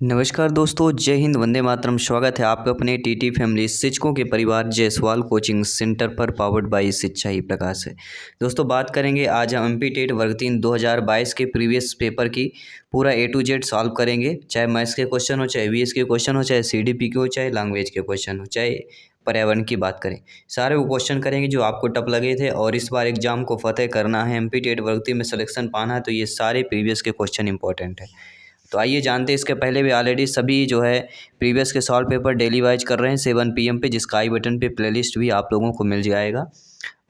नमस्कार दोस्तों, जय हिंद, वंदे मातरम। स्वागत है आपका अपने टीटी फैमिली शिक्षकों के परिवार जायसवाल कोचिंग सेंटर पर, पावर्ड बाय शिक्षा ही प्रकाश है। दोस्तों, बात करेंगे आज हम एमपी टेट वर्ग 3 2022 के प्रीवियस पेपर की पूरा ए टू जेड सॉल्व करेंगे। चाहे मैथ्स के क्वेश्चन हो, चाहे वीएस के क्वेश्चन हो, चाहे सीडीपी के हो, चाहे लैंग्वेज के क्वेश्चन हो, चाहे पर्यावरण की बात करें, सारे वो क्वेश्चन करेंगे जो आपको टफ लगे थे। और इस बार एग्जाम को फतेह करना है, एमपी टेट वर्ग 3 में सिलेक्शन पाना है, तो ये सारे प्रीवियस के क्वेश्चन इंपॉर्टेंट है। तो आइए जानते हैं। इसके पहले भी ऑलरेडी सभी जो है प्रीवियस के सॉल्व पेपर डेली वाइज कर रहे हैं 7 PM पे, जिसका आई बटन पे प्लेलिस्ट भी आप लोगों को मिल जाएगा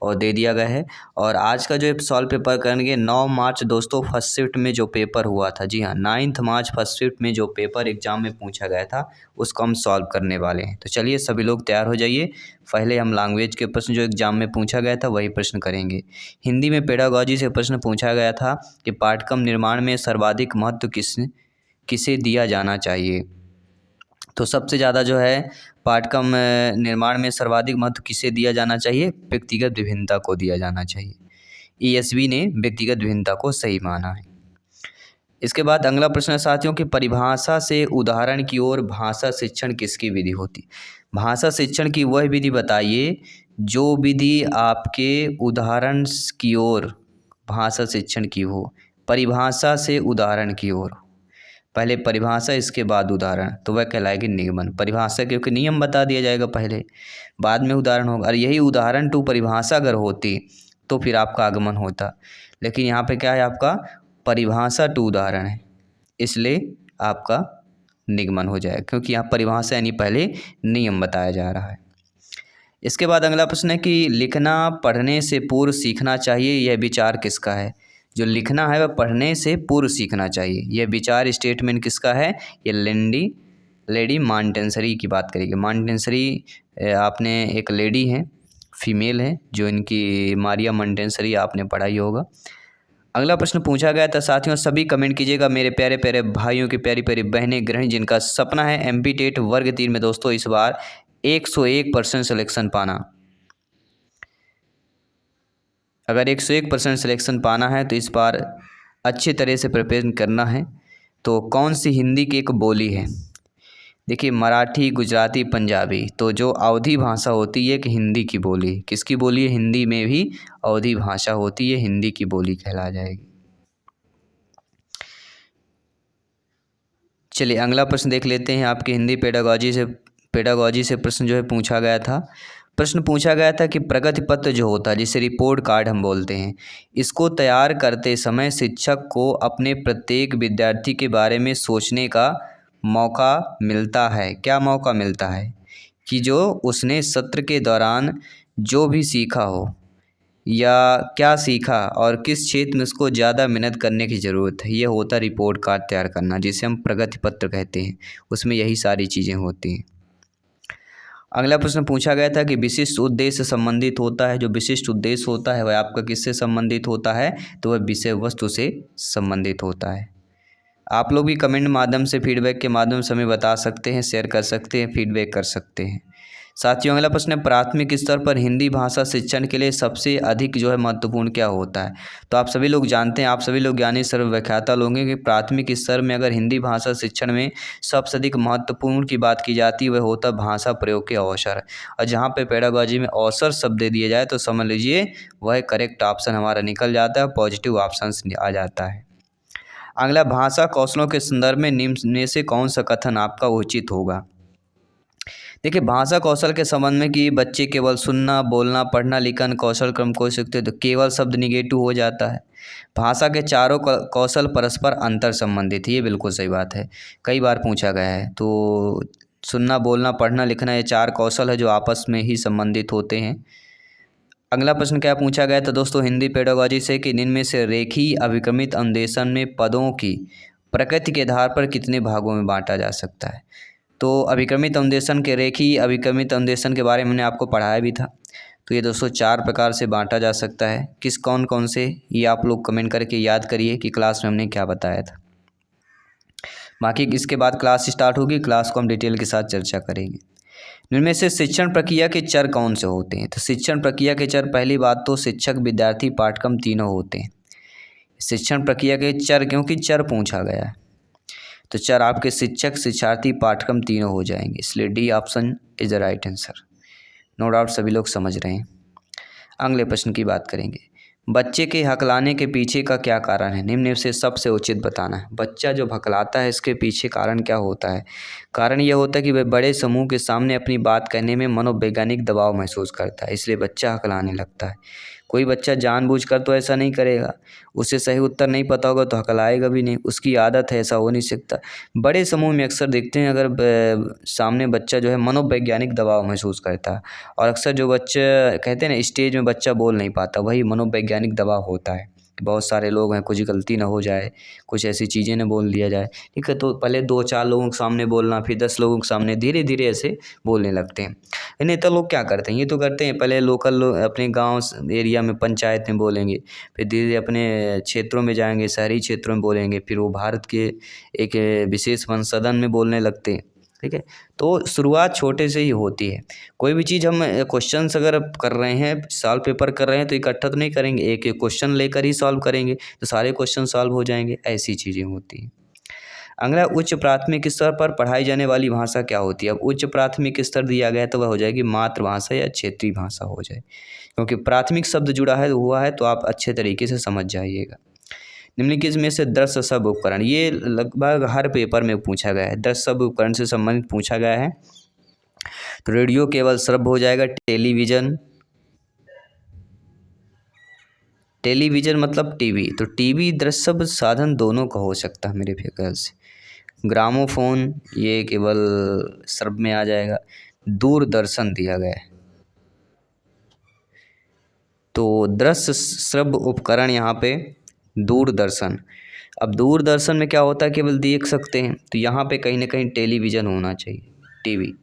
और दे दिया गया है। और आज का जो सॉल्व पेपर करेंगे 9 मार्च दोस्तों, फर्स्ट शिफ्ट में जो पेपर हुआ था, जी हाँ 9 मार्च फर्स्ट शिफ्ट में जो पेपर एग्जाम में पूछा गया था उसको हम सॉल्व करने वाले हैं। तो चलिए सभी लोग तैयार हो जाइए। पहले हम लैंग्वेज के प्रश्न जो एग्जाम में पूछा गया था वही प्रश्न करेंगे। हिंदी में पेडागॉजी से प्रश्न पूछा गया था कि पाठ्यक्रम निर्माण में सर्वाधिक महत्व किसे दिया जाना चाहिए। तो सबसे ज़्यादा जो है पाठ्यक्रम निर्माण में सर्वाधिक महत्व किसे दिया जाना चाहिए? व्यक्तिगत विभिन्नता को दिया जाना चाहिए। ESV ने व्यक्तिगत विभिन्नता को सही माना है। इसके बाद अगला प्रश्न है साथियों की परिभाषा से उदाहरण की ओर भाषा शिक्षण किसकी विधि होती? भाषा शिक्षण की वह विधि बताइए जो विधि आपके उदाहरण की ओर भाषा शिक्षण की हो। परिभाषा से उदाहरण की ओर, पहले परिभाषा इसके बाद उदाहरण, तो वह कहलाएगी निगमन। परिभाषा क्योंकि नियम बता दिया जाएगा पहले, बाद में उदाहरण होगा। और यही उदाहरण टू परिभाषा अगर होती तो फिर आपका आगमन होता, लेकिन यहाँ पे क्या है, आपका परिभाषा टू उदाहरण है, इसलिए आपका निगमन हो जाएगा, क्योंकि यहाँ परिभाषा यानी पहले नियम बताया जा रहा है। इसके बाद अगला प्रश्न है कि लिखना पढ़ने से पूर्व सीखना चाहिए, यह विचार किसका है? जो लिखना है वह पढ़ने से पूर्व सीखना चाहिए, यह विचार स्टेटमेंट किसका है? ये लेडी मॉन्टेसरी की बात करेंगे। मॉन्टेसरी आपने एक लेडी हैं, फीमेल है, जो इनकी मारिया मॉन्टेसरी आपने पढ़ाई होगा। अगला प्रश्न पूछा गया था साथियों, सभी कमेंट कीजिएगा मेरे प्यारे प्यारे भाइयों की प्यारी प्यारी बहनें गृहिणी जिनका सपना है एमपी टेट वर्ग 3 में दोस्तों इस बार 101% सिलेक्शन पाना। अगर 101% सिलेक्शन पाना है तो इस बार अच्छी तरह से प्रिपेयर करना है। तो कौन सी हिंदी की एक बोली है? देखिए मराठी, गुजराती, पंजाबी, तो जो अवधी भाषा होती है एक हिंदी की बोली, किसकी बोली है? हिंदी में भी अवधी भाषा होती है, हिंदी की बोली कहला जाएगी। चलिए अगला प्रश्न देख लेते हैं। आपके हिंदी पेडागॉजी से प्रश्न जो है पूछा गया था। प्रश्न पूछा गया था कि प्रगति पत्र जो होता है, जिसे रिपोर्ट कार्ड हम बोलते हैं, इसको तैयार करते समय शिक्षक को अपने प्रत्येक विद्यार्थी के बारे में सोचने का मौका मिलता है। क्या मौका मिलता है? कि जो उसने सत्र के दौरान जो भी सीखा हो या क्या सीखा और किस क्षेत्र में उसको ज़्यादा मेहनत करने की ज़रूरत है, ये होता है रिपोर्ट कार्ड तैयार करना, जिसे हम प्रगति पत्र कहते हैं। उसमें यही सारी चीज़ें होती हैं। अगला प्रश्न पूछा गया था कि विशिष्ट उद्देश्य संबंधित होता है। जो विशिष्ट उद्देश्य होता है वह आपका किससे संबंधित होता है? तो वह विषय वस्तु से संबंधित होता है। आप लोग भी कमेंट माध्यम से, फीडबैक के माध्यम से हमें बता सकते हैं, शेयर कर सकते हैं, फीडबैक कर सकते हैं। साथियों अगला प्रश्न है प्राथमिक स्तर पर हिंदी भाषा शिक्षण के लिए सबसे अधिक जो है महत्वपूर्ण क्या होता है? तो आप सभी लोग जानते हैं, आप सभी लोग ज्ञानी सर्वव्याख्याता लोग हैं कि प्राथमिक स्तर में अगर हिंदी भाषा शिक्षण में सबसे अधिक महत्वपूर्ण की बात की जाती है वह होता है भाषा प्रयोग के अवसर। और जहाँ पे पेडागॉजी में अवसर शब्द दे दिया जाए तो समझ लीजिए वह करेक्ट ऑप्शन हमारा निकल जाता है, पॉजिटिव ऑप्शन आ जाता है। अगला भाषा कौशलों के संदर्भ में निम्न में से कौन सा कथन आपका उचित होगा? देखिए भाषा कौशल के संबंध में कि बच्चे केवल सुनना, बोलना, पढ़ना, लिखन कौशल क्रम को सीखते, तो केवल शब्द निगेटिव हो जाता है। भाषा के चारों कौशल परस्पर अंतर संबंधित है, ये बिल्कुल सही बात है, कई बार पूछा गया है। तो सुनना, बोलना, पढ़ना, लिखना ये 4 कौशल है जो आपस में ही संबंधित होते हैं। अगला प्रश्न क्या पूछा गया था दोस्तों हिंदी पेडागॉजी से कि इनमें से रेखीय अभिक्रमित अन्वेषण में पदों की प्रकृति के आधार पर कितने भागों में बांटा जा सकता है? तो अभिक्रमित अन्वेषण के रेखीय अभिक्रमित अन्वेषण के बारे में मैंने आपको पढ़ाया भी था। तो ये दोस्तों 4 प्रकार से बांटा जा सकता है। किस कौन कौन से, ये आप लोग कमेंट करके याद करिए कि क्लास में हमने क्या बताया था। बाकी इसके बाद क्लास स्टार्ट होगी, क्लास को हम डिटेल के साथ चर्चा करेंगे। इनमें से शिक्षण प्रक्रिया के चर कौन से होते हैं? तो शिक्षण प्रक्रिया के चर, पहली बात तो शिक्षक, विद्यार्थी, पाठ्यक्रम तीनों होते हैं। शिक्षण प्रक्रिया के चर, क्योंकि चर पूछा गया है तो 4 आपके शिक्षक, शिक्षार्थी, पाठ्यक्रम तीनों हो जाएंगे, इसलिए D option is the right answer. No doubt सभी लोग समझ रहे हैं। अगले प्रश्न की बात करेंगे। बच्चे के हकलाने के पीछे का क्या कारण है? निम्न में से सबसे उचित बताना है। बच्चा जो हकलाता है इसके पीछे कारण क्या होता है? कारण यह होता है कि वह बड़े समूह के सामने अपनी बात कहने में मनोवैज्ञानिक दबाव महसूस करता है, इसलिए बच्चा हकलाने लगता है। कोई बच्चा जानबूझकर तो ऐसा नहीं करेगा, उसे सही उत्तर नहीं पता होगा तो हकलाएगा भी नहीं, उसकी आदत है, ऐसा हो नहीं सकता। बड़े समूह में अक्सर देखते हैं अगर सामने बच्चा जो है मनोवैज्ञानिक दबाव महसूस करता है, और अक्सर जो बच्चे कहते हैं ना स्टेज में बच्चा बोल नहीं पाता, वही मनोवैज्ञानिक दबाव होता है। बहुत सारे लोग हैं, कुछ गलती ना हो जाए, कुछ ऐसी चीज़ें ना बोल दिया जाए, ठीक है। तो पहले 2-4 लोगों के सामने बोलना, फिर 10 लोगों के सामने, धीरे धीरे ऐसे बोलने लगते हैं। नेता लोग क्या करते हैं, ये तो करते हैं पहले लोकल लोग अपने गांव एरिया में पंचायत में बोलेंगे, फिर धीरे धीरे अपने क्षेत्रों में जाएंगे, शहरी क्षेत्रों में बोलेंगे, फिर वो भारत के एक विशेष सदन में बोलने लगते हैं, ठीक है। तो शुरुआत छोटे से ही होती है। कोई भी चीज़ हम क्वेश्चंस अगर कर रहे हैं, सॉल्व पेपर कर रहे हैं, तो इकट्ठा तो नहीं करेंगे, एक एक क्वेश्चन लेकर ही सॉल्व करेंगे तो सारे क्वेश्चन सॉल्व हो जाएंगे, ऐसी चीज़ें होती हैं। अगला, उच्च प्राथमिक स्तर पर पढ़ाई जाने वाली भाषा क्या होती है? अब उच्च प्राथमिक स्तर दिया गया है तो वह हो जाएगी मातृभाषा या क्षेत्रीय भाषा हो जाए, क्योंकि प्राथमिक शब्द जुड़ा है हुआ है तो आप अच्छे तरीके से समझ जाइएगा। निम्नलिखित में से दृश्य शब्द उपकरण, ये लगभग हर पेपर में पूछा गया है, दृश्य शब्द उपकरण से संबंधित पूछा गया है। तो रेडियो केवल श्रव्य हो जाएगा, टेलीविज़न, टेलीविज़न मतलब टीवी, तो टीवी दृश्य शब्द साधन दोनों का हो सकता है मेरे ख्याल से। ग्रामोफोन ये केवल श्रव्य में आ जाएगा। दूरदर्शन दिया गया है, तो दृश्य श्रव्य उपकरण यहाँ पे दूरदर्शन। अब दूरदर्शन में क्या होता है, केवल देख सकते हैं, तो यहाँ पे कहीं ना कहीं टेलीविज़न होना चाहिए। टीवी,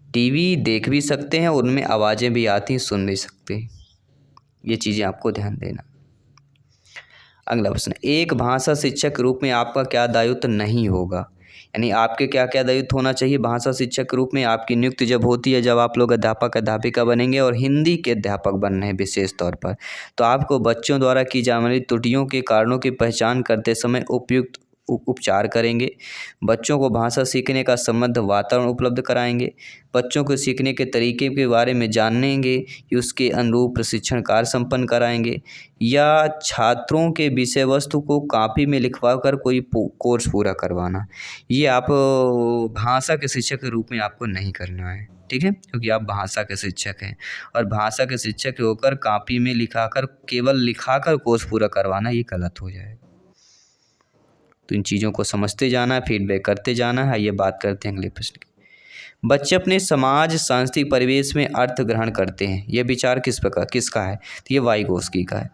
टीवी देख भी सकते हैं, उनमें आवाज़ें भी आती हैं, सुन भी सकते हैं, ये चीज़ें आपको ध्यान देना। अगला प्रश्न, एक भाषा शिक्षक के रूप में आपका क्या दायित्व नहीं होगा? यानी आपके क्या क्या दायित्व होना चाहिए भाषा शिक्षक के रूप में? आपकी नियुक्ति जब होती है, जब आप लोग अध्यापक अध्यापिका बनेंगे और हिंदी के अध्यापक बन रहे हैं विशेष तौर पर, तो आपको बच्चों द्वारा की जाने वाली त्रुटियों के कारणों की पहचान करते समय उपयुक्त उपचार करेंगे, बच्चों को भाषा सीखने का समृद्ध वातावरण उपलब्ध कराएंगे, बच्चों को सीखने के तरीके के बारे में जानेंगे कि उसके अनुरूप प्रशिक्षण कार्य संपन्न कराएंगे, या छात्रों के विषय वस्तु को कॉपी में लिखवा कर कोई कोर्स पूरा करवाना। ये आप भाषा के शिक्षक के रूप में आपको नहीं करना है, ठीक है, क्योंकि आप भाषा के शिक्षक हैं, और भाषा के शिक्षक होकर कॉपी में लिखाकर केवल लिखाकर कोर्स पूरा करवाना ये गलत हो जाएगा। तो इन चीज़ों को समझते जाना है, फीडबैक करते जाना है। ये बात करते हैं अगले प्रश्न की। बच्चे अपने समाज सांस्कृतिक परिवेश में अर्थ ग्रहण करते हैं, यह विचार किसका है? तो ये वाइगोत्स्की का है।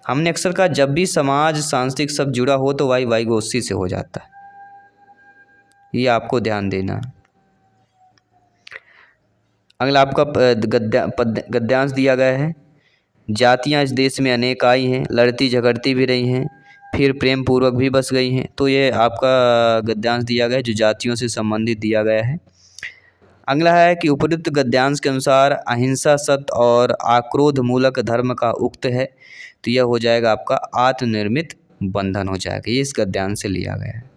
हमने अक्सर कहा जब भी समाज सांस्कृतिक शब्द जुड़ा हो तो वाइगोत्स्की से हो जाता है, ये आपको ध्यान देना। अगला आपका गद्यांश दिया गया है। जातियाँ इस देश में अनेक आई हैं, लड़ती झगड़ती भी रही हैं, फिर प्रेम पूर्वक भी बस गई हैं। तो ये आपका गद्यांश दिया गया है जो जातियों से संबंधित दिया गया है। अगला है कि उपयुक्त गद्यांश के अनुसार अहिंसा सत्य और आक्रोध मूलक धर्म का उक्त है, तो यह हो जाएगा आपका आत्मनिर्मित बंधन हो जाएगा, ये इस गद्यांश से लिया गया है।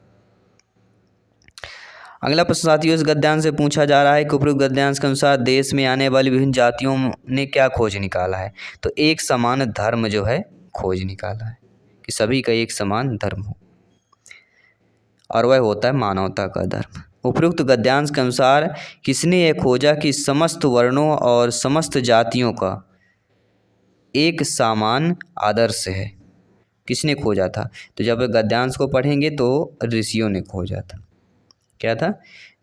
अगला प्रश्न साथियों इस गद्यांश से पूछा जा रहा है कि उपयुक्त गद्यांश के अनुसार देश में आने वाली विभिन्न जातियों ने क्या खोज निकाला है? तो एक समान धर्म जो है खोज निकाला है, कि सभी का एक समान धर्म हो, और वह होता है मानवता का धर्म। उपयुक्त गद्यांश के अनुसार किसने यह खोजा कि समस्त वर्णों और समस्त जातियों का एक समान आदर्श है? किसने खोजा था? तो जब गद्यांश को पढ़ेंगे तो ऋषियों ने खोजा था। क्या था?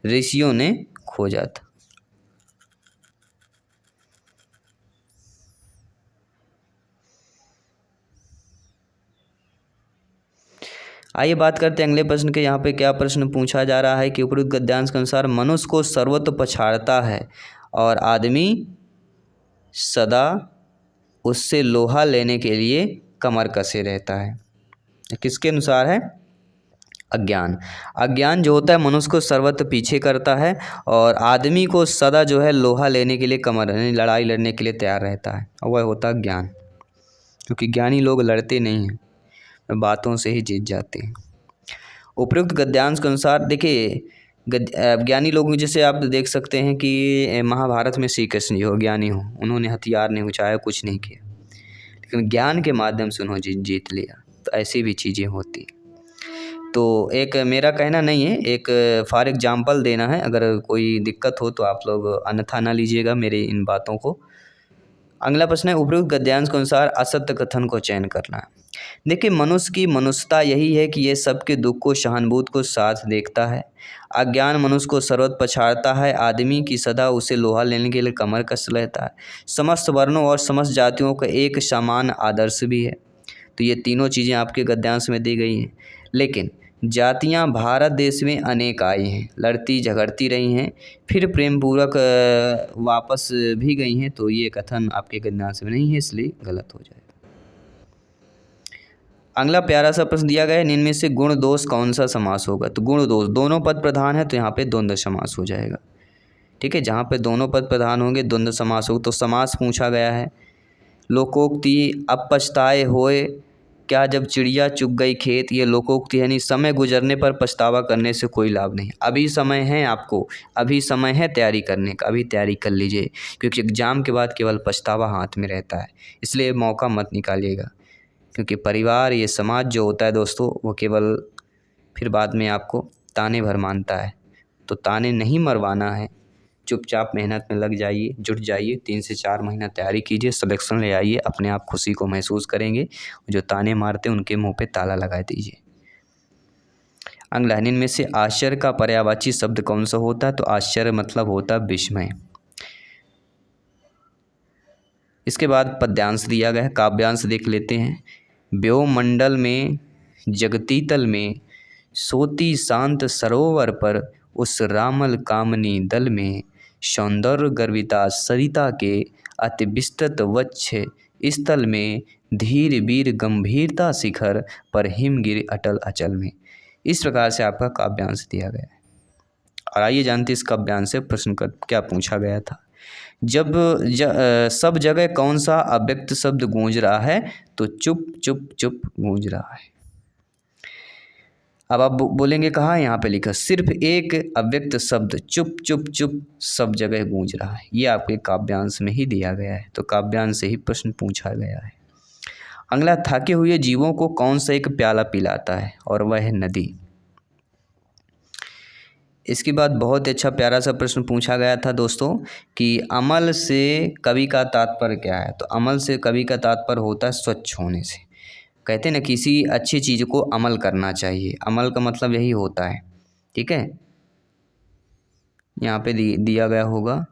ऋषियों ने खोजा था। आइए बात करते हैं अगले प्रश्न के। यहाँ पे क्या प्रश्न पूछा जा रहा है कि उपयुक्त गद्यांश के अनुसार मनुष्य को सर्वत्र पछाड़ता है और आदमी सदा उससे लोहा लेने के लिए कमर कसे रहता है। किसके अनुसार है? अज्ञान। अज्ञान जो होता है मनुष्य को सर्वत्र पीछे करता है और आदमी को सदा जो है लोहा लेने के लिए कमर यानी लड़ाई लड़ने के लिए तैयार रहता है, और वह होता है ज्ञान। क्योंकि ज्ञानी लोग लड़ते नहीं हैं, बातों से ही जीत जाते हैं। उपयुक्त गद्यांश के अनुसार देखिए ज्ञानी लोग जैसे आप देख सकते हैं कि महाभारत में श्री कृष्ण जी हो ज्ञानी हो, उन्होंने हथियार नहीं उठाया, कुछ नहीं किया, लेकिन ज्ञान के माध्यम से उन्होंने जीत लिया। तो ऐसी भी चीज़ें होती। तो एक मेरा कहना नहीं है, एक फॉर एग्जांपल देना है, अगर कोई दिक्कत हो तो आप लोग अन्यथा ना लीजिएगा मेरी इन बातों को। अगला प्रश्न है, उपयुक्त गद्यांश के अनुसार असत्य कथन को चयन करना है। देखिए मनुष्य की मनुष्यता यही है कि ये सबके दुख को सहानुभूति को साथ देखता है। अज्ञान मनुष्य को सर्वत्र पछाड़ता है, आदमी की सदा उसे लोहा लेने के लिए कमर कस लेता है। समस्त वर्णों और समस्त जातियों का एक समान आदर्श भी है। तो ये तीनों चीज़ें आपके गद्यांश में दी गई हैं। लेकिन जातियां भारत देश में अनेक आई हैं, लड़ती झगड़ती रही हैं, फिर प्रेम पूर्वक वापस भी गई हैं। तो ये कथन आपके गद्यांश में नहीं है, इसलिए गलत हो जाएगा। अगला प्यारा सा प्रश्न दिया गया है, इनमें से गुण दोष कौन सा समास होगा। तो गुण दोष दोनों पद प्रधान है, तो यहाँ पे द्वंद्व समास हो जाएगा। ठीक है, जहाँ पे दोनों पद प्रधान होंगे द्वंद्व समास होगा। तो समास पूछा गया है, लोकोक्ति अब पछताए होए क्या जब चिड़िया चुग गई खेत। ये लोकोक्ति है, नहीं समय गुजरने पर पछतावा करने से कोई लाभ नहीं। अभी समय है, आपको अभी समय है तैयारी करने का, अभी तैयारी कर लीजिए, क्योंकि एग्ज़ाम के बाद केवल पछतावा हाथ में रहता है, इसलिए मौका मत निकालिएगा। क्योंकि परिवार, ये समाज जो होता है दोस्तों, वो केवल फिर बाद में आपको ताने भर मानता है। तो ताने नहीं मरवाना है, चुपचाप मेहनत में लग जाइए, जुट जाइए, 3 से 4 महीना तैयारी कीजिए, सिलेक्शन ले आइए, अपने आप खुशी को महसूस करेंगे। जो ताने मारते हैं उनके मुंह पे ताला लगा दीजिए। अगला, इनमें से आश्चर्य का पर्यायवाची शब्द कौन सा होता है। तो आश्चर्य मतलब होता है विस्मय। इसके बाद पद्यांश दिया गया है, काव्यांश देख लेते हैं। व्योमंडल में जगती तल में सोती शांत सरोवर पर उस रामल कामनी दल में सौंदर्य गर्विता सरिता के अति विस्तृत वक्ष स्थल में धीर वीर गंभीरता शिखर पर हिमगिर अटल अचल में। इस प्रकार से आपका काव्यांश दिया गया है। और आइए जानते इस काव्यांश से प्रश्न कर क्या पूछा गया था। जब सब जगह कौन सा अव्यक्त शब्द गूंज रहा है। तो चुप चुप चुप गूंज रहा है। अब आप बोलेंगे कहाँ, यहाँ पे लिखा सिर्फ एक अव्यक्त शब्द चुप चुप चुप सब जगह गूंज रहा है। ये आपके काव्यांश में ही दिया गया है। तो काव्यांश से ही प्रश्न पूछा गया है। अगला, थके हुए जीवों को कौन सा एक प्याला पिलाता है। और वह है नदी। इसके बाद बहुत अच्छा प्यारा सा प्रश्न पूछा गया था दोस्तों कि अमल से कवि का तात्पर्य क्या है। तो अमल से कवि का तात्पर्य होता है स्वच्छ होने से। कहते हैं ना, किसी अच्छी चीज़ को अमल करना चाहिए, अमल का मतलब यही होता है। ठीक है, यहाँ पे दिया गया होगा।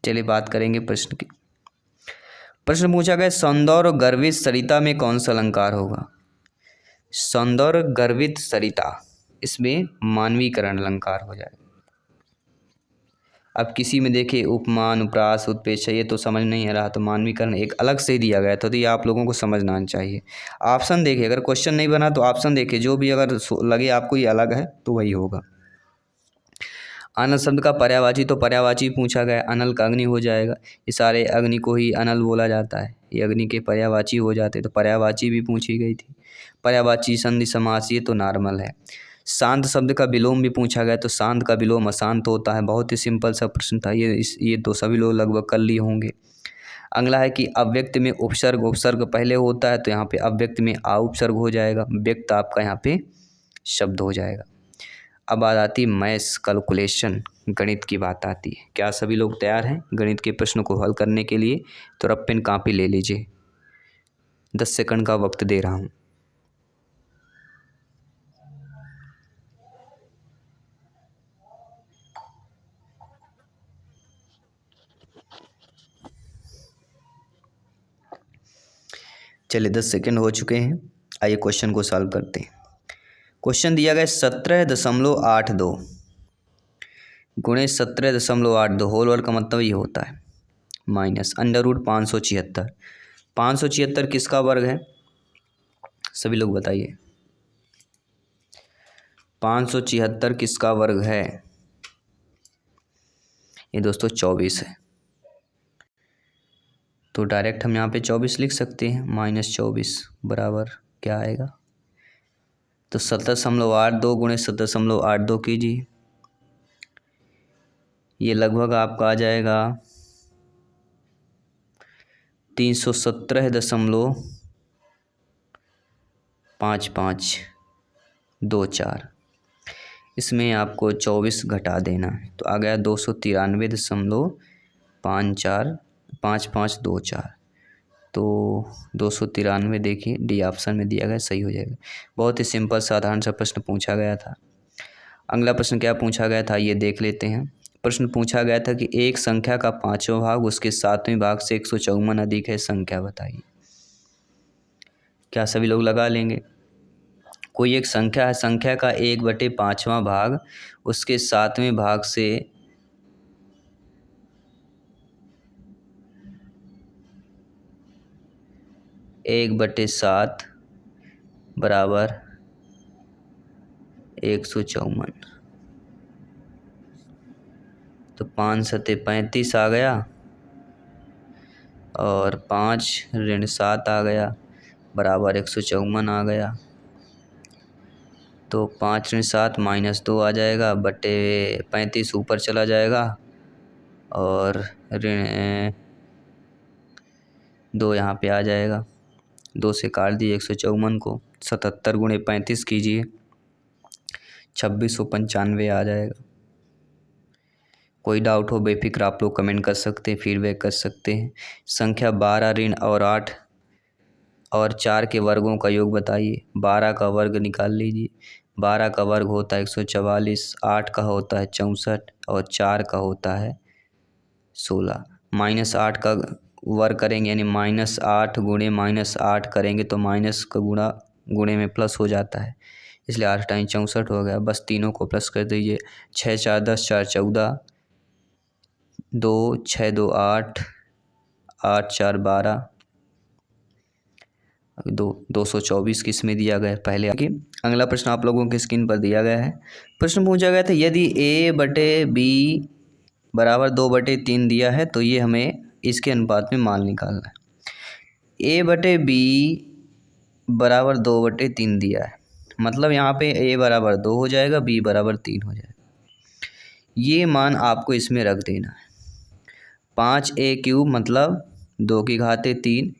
चलिए बात करेंगे प्रश्न की। प्रश्न पूछा गया, सौंदर्य गर्वित सरिता में कौन सा अलंकार होगा। सौंदर्य गर्वित सरिता, इसमें मानवीकरण अलंकार हो जाएगा। अब किसी में देखिए उपमा अनुप्रास उत्प्रेक्षा, ये तो समझ नहीं आ रहा, तो मानवीकरण एक अलग से दिया गया था। तो ये आप लोगों को समझना चाहिए। ऑप्शन देखिए, अगर क्वेश्चन नहीं बना तो ऑप्शन देखिए, जो भी अगर लगे आपको ये अलग है तो वही होगा। अनल शब्द का पर्यायवाची, तो पर्यायवाची पूछा गया, अनल का अग्नि हो जाएगा। ये सारे अग्नि को ही अनल बोला जाता है, ये अग्नि के पर्यायवाची हो जाते। तो पर्यायवाची भी पूछी गई थी। पर्यायवाची संधि समास, ये तो नॉर्मल है। शांत शब्द का विलोम भी पूछा गया। तो शांत का विलोम अशांत होता है। बहुत ही सिंपल सा प्रश्न था ये तो सभी लोग लगभग कर लिए होंगे। अगला है कि अव्यक्त में उपसर्ग, उपसर्ग पहले होता है, तो यहाँ पे अव्यक्त में आ उपसर्ग हो जाएगा, व्यक्त आपका यहाँ पे शब्द हो जाएगा। अब बात आती है मैथ्स कैलकुलेशन, गणित की बात आती है। क्या सभी लोग तैयार हैं गणित के प्रश्नों को हल करने के लिए। तो रब पेन कापी ले लीजिए, 10 सेकंड का वक्त दे रहा हूँ। चलिए 10 सेकंड हो चुके हैं। आइए क्वेश्चन को सॉल्व करते हैं। क्वेश्चन दिया गया 17.82 गुणे 17.82, होल वर्ग का मतलब ये होता है। Minus under root 576। 576 किसका वर्ग है, सभी लोग बताइए। 576 किसका वर्ग है, ये दोस्तों 24 है। तो डायरेक्ट हम यहाँ पे 24 लिख सकते हैं। -24 बराबर क्या आएगा, तो 17.82 गुणे 17.82 कीजिए, ये लगभग आपका आ जाएगा 317.5524। इसमें आपको 24 घटा देना है, तो आ गया 293.545524। तो 293 देखिए डी ऑप्शन में दिया गया, सही हो जाएगा। बहुत ही सिंपल साधारण सा प्रश्न पूछा गया था। अगला प्रश्न क्या पूछा गया था ये देख लेते हैं। प्रश्न पूछा गया था कि एक संख्या का 5वां भाग उसके 7वें भाग से 154 अधिक है, संख्या बताइए। क्या सभी लोग लगा लेंगे। कोई एक संख्या है, संख्या का 1/5वां भाग उसके 7वें भाग से 1/7 बराबर 154। तो 5 सते 35 आ गया और 5 ऋण 7 आ गया बराबर 154 आ गया। तो 5 ऋण 7 -2 आ जाएगा, बटे 35 ऊपर चला जाएगा और ऋण 2 यहाँ पे आ जाएगा। 2 से काट दिए 154 को। 77 गुणे 35 कीजिए, 2695 आ जाएगा। कोई डाउट हो बेफिक्र आप लोग कमेंट कर सकते हैं, फीडबैक कर सकते हैं। संख्या 12 ऋण और 8 और 4 के वर्गों का योग बताइए। 12 का वर्ग निकाल लीजिए। 12 का वर्ग होता है 144, 8 का होता है 64 और 4 का होता है 16। -8 का वर्ग करेंगे यानी -8 गुणे -8 करेंगे तो माइनस का गुणा गुणे में प्लस हो जाता है, इसलिए 8 टाइम 64 हो गया। बस तीनों को प्लस कर दीजिए। 6 4 10 4 14, 2 6 2 8, 8 4 12, 224 किस में दिया गया है पहले आगे। अगला प्रश्न आप लोगों की स्क्रीन पर दिया गया है। प्रश्न पूछा गया था यदि A/B बराबर 2/3 दिया है तो ये हमें इसके अनुपात में मान निकालना है। A/B बराबर 2/3 दिया है, मतलब यहाँ पे A बराबर 2 हो जाएगा, B बराबर 3 हो जाएगा। ये मान आपको इसमें रख देना है। 5A³ मतलब 2 की घाते 3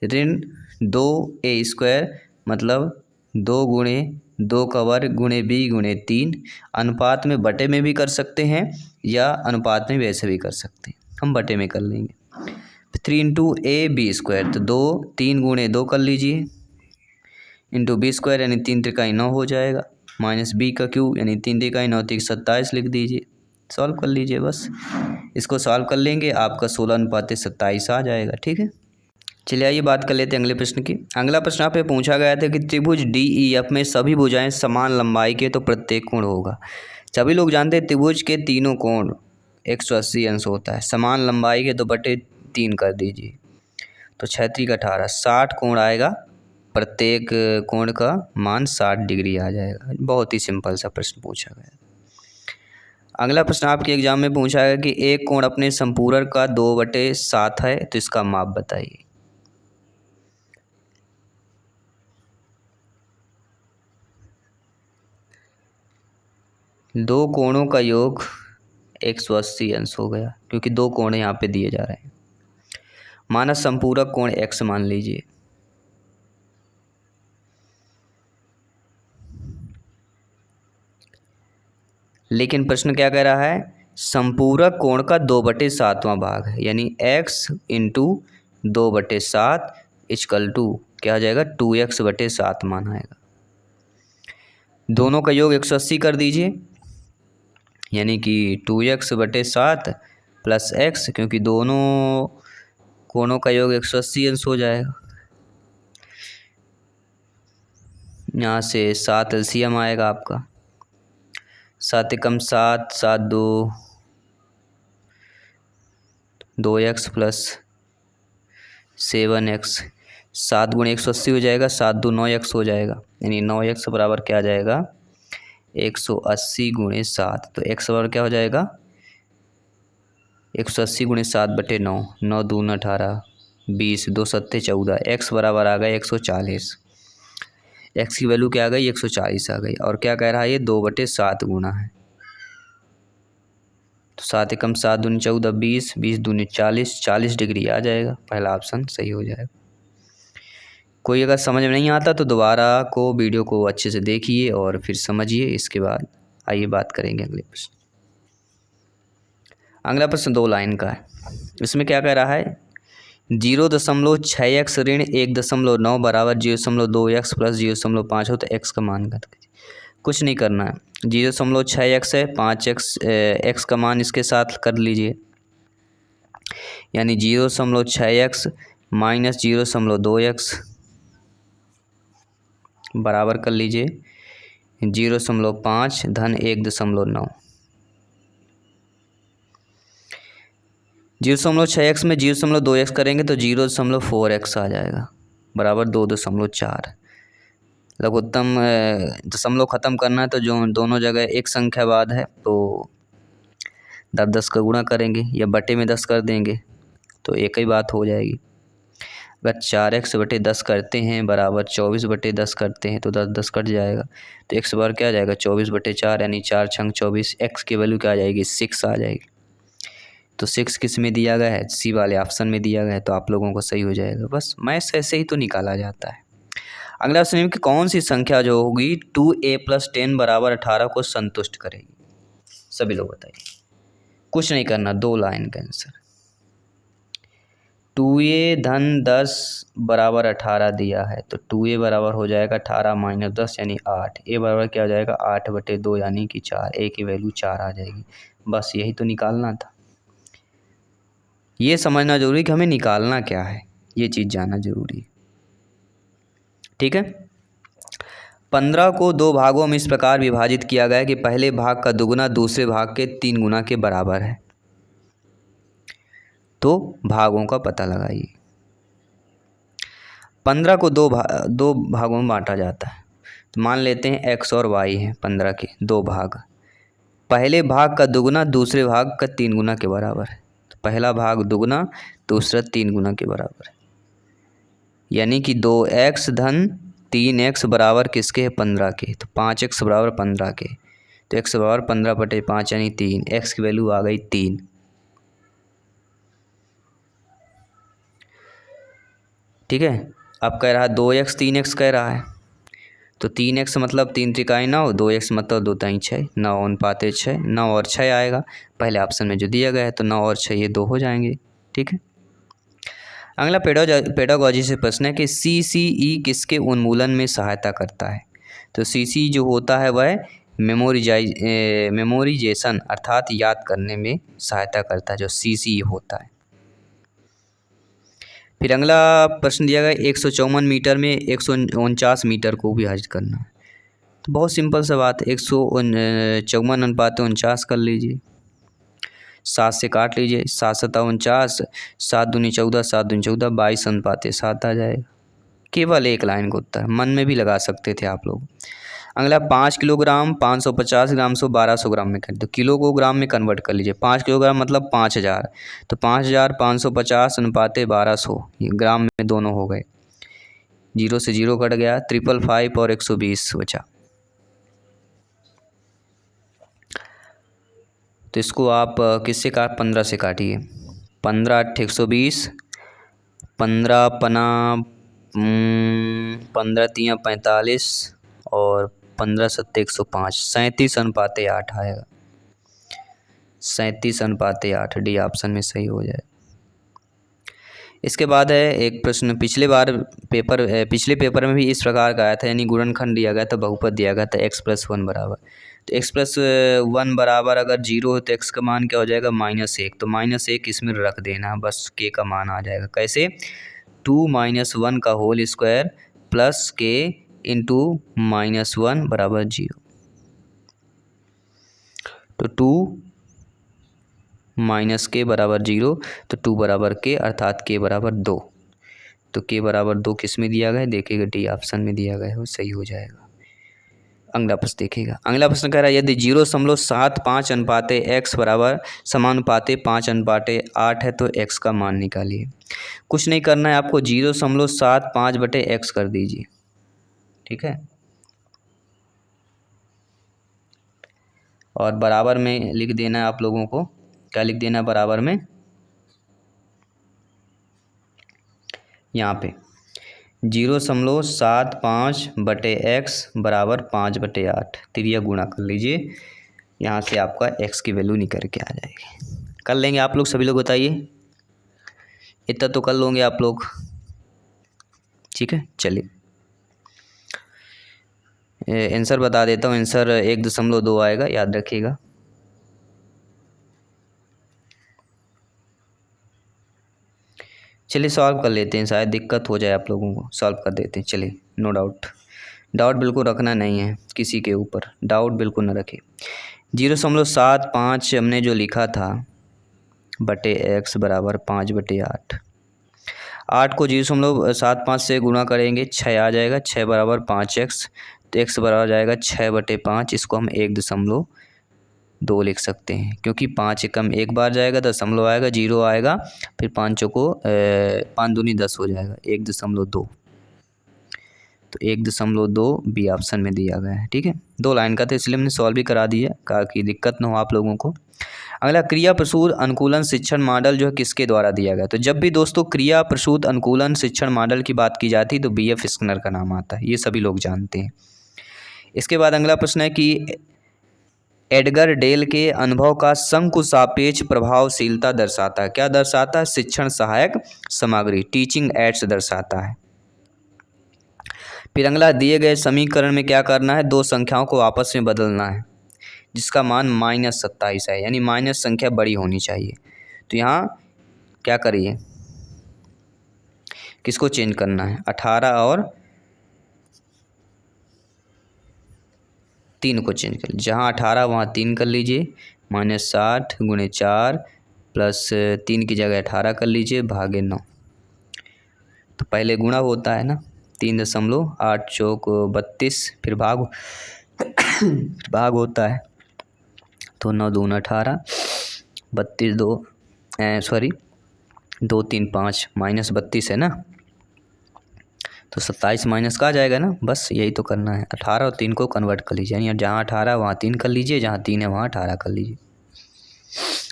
ऋण 2A² मतलब 2 गुणे 2 का वर्ग गुणे B गुणे 3। अनुपात में बटे में भी कर सकते हैं या अनुपात में वैसे भी कर सकते हैं, हम बटे में कर लेंगे। 3 × AB², तो 2 3 गुणे 2 कर लीजिए इंटू B² यानी 3 त्रिकाई 9 हो जाएगा, -B³ यानी 3 त्रिकाई 9 3 27 लिख दीजिए। सॉल्व कर लीजिए बस, इसको सॉल्व कर लेंगे आपका 16:27 आ जाएगा। ठीक है, चलिए आइए बात कर लेते हैं अगले प्रश्न की। अगला प्रश्न आप पे पूछा गया था कि त्रिभुज DEF में सभी भुजाएं समान लंबाई के तो प्रत्येक कोण होगा। सभी लोग जानते हैं त्रिभुज के तीनों कोण 180 अंश होता है, समान लंबाई के तो बटे 3 कर दीजिए, तो 6 × 18 60 कोण आएगा, प्रत्येक कोण का मान 60 डिग्री आ जाएगा। बहुत ही सिंपल सा प्रश्न पूछा गया। अगला प्रश्न आपके एग्जाम में पूछा गया कि एक कोण अपने संपूरक का 2/7 है तो इसका माप बताइए। दो कोणों का योग 180 अंश हो गया, क्योंकि दो कोण यहाँ पे दिए जा रहे हैं। माना संपूरक कोण x मान लीजिए, लेकिन प्रश्न क्या कह रहा है, संपूरक कोण का 2/7वां भाग है, यानी x × 2/7 = क्या आ जाएगा 2x/7 मान आएगा। दोनों का योग 180 कर दीजिए, यानी कि 2x/7 + x, क्योंकि दोनों कोणों का योग 180 अंश हो जाएगा। यहाँ से 7 LCM आएगा आपका, 7 × 7 7 2 2x प्लस 7x, 7 गुणे 180 हो जाएगा, 7 दो 9x हो जाएगा, यानी 9x बराबर क्या आ जाएगा 180 गुणे 7। तो x बराबर क्या हो जाएगा 180 गुणे 7/9, 9 दून 18, 20, 2 सत्ते 14, x बराबर आ गया 140। x की वैल्यू क्या आ गई 140 आ गई। और क्या कह रहा है ये 2/7 गुना है, तो 7 एकम 7 दूनी 14, 20, 20 दूनी 40, 40 डिग्री आ जाएगा। पहला ऑप्शन सही हो जाएगा। कोई अगर समझ में नहीं आता तो दोबारा को वीडियो को अच्छे से देखिए और फिर समझिए। इसके बाद आइए बात करेंगे अगले प्रश्न। अगला प्रश्न 2 लाइन का है। इसमें क्या कह रहा है 0.6x ऋण 1.9 बराबर 0.2x प्लस 0.5 हो, तो x का मान ज्ञात कीजिए। कुछ नहीं करना है, 0.6x है, 5x x का मान इसके साथ कर लीजिए, यानी 0.6x माइनस 0.2x बराबर कर लीजिए 0.5 धन 1.9। 0.6x में 0.2x करेंगे तो 0.4x आ जाएगा बराबर 2.4। लघुत्तम दशमलव ख़त्म करना है तो जो दोनों जगह एक संख्या बाद है तो 10 का गुणा करेंगे या बटे में 10 कर देंगे तो एक ही बात हो जाएगी। अगर 4x/10 करते हैं बराबर 24/10 करते हैं तो 10 कट जाएगा, तो x बार क्या आ जाएगा 24/4, यानी 4 छंग 24, x की वैल्यू क्या आ जाएगी 6 आ जाएगी। तो 6 किस में दिया गया है सी वाले ऑप्शन में दिया गया है, तो आप लोगों को सही हो जाएगा। बस मैथ्स ऐसे ही तो निकाला जाता है। अगला प्रश्न कि कौन सी संख्या जो होगी 2a + 10 बराबर 18 को संतुष्ट करेगी। सभी लोग बताइए, कुछ नहीं करना, 2 लाइन का आंसर। 2a धन 10 बराबर 18 दिया है, तो 2a बराबर हो जाएगा 18 माइनस 10 यानी 8। a बराबर क्या हो जाएगा 8/2 यानी कि 4। a की वैल्यू 4 आ जाएगी। बस यही तो निकालना था। ये समझना जरूरी कि हमें निकालना क्या है, ये चीज़ जानना जरूरी है। ठीक है। 15 को 2 भागों में इस प्रकार विभाजित किया गया है कि पहले भाग का दुगुना दूसरे भाग के 3 गुना के बराबर है। तो भागों का पता लगाइए। 15 को दो भागों में बांटा जाता है, तो मान लेते हैं x और y हैं 15 के 2 भाग। पहले भाग का दुगुना दूसरे भाग का 3 गुना के बराबर है, तो पहला भाग दुगुना दूसरा 3 गुना के बराबर है, यानी कि 2x धन 3x बराबर किसके है 15 के, तो 5x बराबर 15 के, तो x बराबर 15/5 यानी 3। x की वैल्यू आ गई 3। ठीक है। अब कह रहा है 2x 3x कह रहा है, तो 3x मतलब 3 त्रिकाई 9, 2x मतलब 2 ताई 6, 9 अनुपाते 6, 9 और 6 आएगा पहले ऑप्शन में जो दिया गया है, तो 9 और 6 ये 2 हो जाएंगे। ठीक है। अगला पेडागोजी से प्रश्न है कि CCE किसके उन्मूलन में सहायता करता है। तो CCE जो होता है वह मेमोरिजेशन अर्थात याद करने में सहायता करता है, जो CCE होता है। फिर अगला प्रश्न दिया गया 154 मीटर में 149 मीटर को विभाजित करना है। तो बहुत सिंपल सा बात है, 154/49 कर लीजिए, 7 से काट लीजिए, 7 7 49, 7 दूनी 14, 7 दूनी 14, 22/7 आ जाएगा। केवल एक लाइन का उत्तर, मन में भी लगा सकते थे आप लोग। अगला 5 किलोग्राम 550 ग्राम से 1200 ग्राम में कर दो, किलो को ग्राम में कन्वर्ट कर लीजिए। 5 किलोग्राम मतलब 5000, तो 5550 अनुपाते 1200, ये ग्राम में दोनों हो गए, 0 से 0 कट गया, 555 और 120 बचा। तो इसको आप किससे काट 15 से काटिए, 15 8 120, 15 पना 15 3 45 और 15 7 105, 37/8 आएगा, 37/8 डी ऑप्शन में सही हो जाए। इसके बाद है एक प्रश्न पिछले पेपर में भी इस प्रकार का आया था, यानी गुणनखंड दिया गया था, बहुपद दिया गया था x+1 बराबर, तो x+1 बराबर अगर 0 हो तो x का मान क्या हो जाएगा -1, तो -1 इसमें रख देना, बस k का मान आ जाएगा। कैसे 2 - 1 का whole square plus k into -1 बराबर 0, तो 2 माइनस के बराबर 0 तो 2 बराबर के अर्थात के बराबर 2। तो के बराबर 2 किस में दिया गया है? देखिएगा डी ऑप्शन में दिया गया है, वो सही हो जाएगा। अगला प्रश्न देखिएगा। अगला प्रश्न कह रहा है यदि 0.75 अनुपाते x बराबर समानुपाते 5 अनुपाते 8 है तो x का मान निकालिए। कुछ नहीं करना है आपको, 0.75/x कर दीजिए, ठीक है, और बराबर में लिख देना है आप लोगों को। क्या लिख देना है बराबर में? यहाँ पे 0.75/x बराबर 5/8 त्रिया गुणा कर लीजिए। यहाँ से आपका x की वैल्यू निकल के आ जाएगी। कर लेंगे आप लोग सभी लोग, बताइए, इतना तो कर लोगे आप लोग, ठीक है। चलिए आंसर बता देता हूँ। आंसर 1.2 आएगा, याद रखिएगा। चलिए सॉल्व कर लेते हैं, शायद दिक्कत हो जाए आप लोगों को, सॉल्व कर देते हैं। चलिए, नो डाउट, डाउट बिल्कुल रखना नहीं है किसी के ऊपर, डाउट बिल्कुल न रखें। 0.75 हमने जो लिखा था बटे x बराबर 5/8। 8 को 0.75 से गुणा करेंगे 6 आ जाएगा, 6 बराबर 5x, तो x बराबर जाएगा 6/5। इसको हम 1.2 लिख सकते हैं, क्योंकि 5 एकम एक बार जाएगा, दशमलव आएगा, 0 आएगा, फिर 5 को 5 दूनी 10 हो जाएगा, 1.2। तो 1.2 बी ऑप्शन में दिया गया है, ठीक है। 2 लाइन का था इसलिए हमने सॉल्व भी करा दिया, कहा कि दिक्कत न हो आप लोगों को। अगला क्रिया प्रसूत अनुकूलन शिक्षण मॉडल जो है किसके द्वारा दिया गया? तो जब भी दोस्तों क्रिया प्रसूत अनुकूलन शिक्षण मॉडल की बात की जाती है तो BF स्किनर का नाम आता है, ये सभी लोग जानते हैं। इसके बाद अगला प्रश्न है कि एडगर डेल के अनुभव का शंकु सापेक्ष प्रभावशीलता दर्शाता है। क्या दर्शाता है? शिक्षण सहायक सामग्री, टीचिंग एड्स दर्शाता है। फिर अगला, दिए गए समीकरण में क्या करना है? 2 संख्याओं को आपस में बदलना है जिसका मान -27 है, यानी माइनस संख्या बड़ी होनी चाहिए। तो यहाँ क्या करिए, किसको चेंज करना है? 18 और 3 को चेंज कर लीजिए। जहाँ 18 वहाँ 3 कर लीजिए, -60 × 4 प्लस 3 की जगह 18 कर लीजिए, भागे 9। तो पहले गुणा होता है ना, 3.8 चौक 32, फिर भाग होता है, तो 9 दूना 18, 32 2 3 5 -32 है ना, तो 27 माइनस का आ जाएगा ना, बस यही तो करना है। 18 और 3 को कन्वर्ट कर लीजिए, यानी जहाँ 18 वहाँ 3 कर लीजिए, जहाँ 3 है वहाँ 18 कर लीजिए।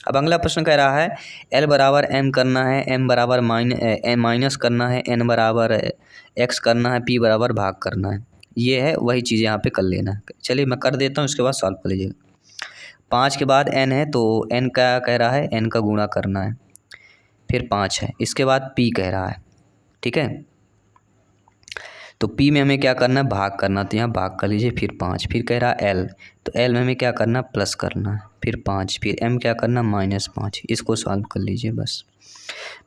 अब अगला प्रश्न कह रहा है L बराबर M करना है, M बराबर माइनस करना है, N बराबर X करना है, P बराबर भाग करना है। ये है वही चीज़ यहाँ पे कर लेना है। चलिए मैं कर देता हूँ, उसके बाद सॉल्व कर लीजिएगा। 5 के बाद N है तो N का कह रहा है, N का गुणा करना है, फिर 5 है, इसके बाद P कह रहा है, ठीक है। तो P में हमें क्या करना है? भाग करना, तो यहाँ भाग कर लीजिए, फिर 5, फिर कह रहा है L, तो L में हमें क्या करना? प्लस करना है, फिर 5, फिर M क्या करना? -5। इसको सॉल्व कर लीजिए, बस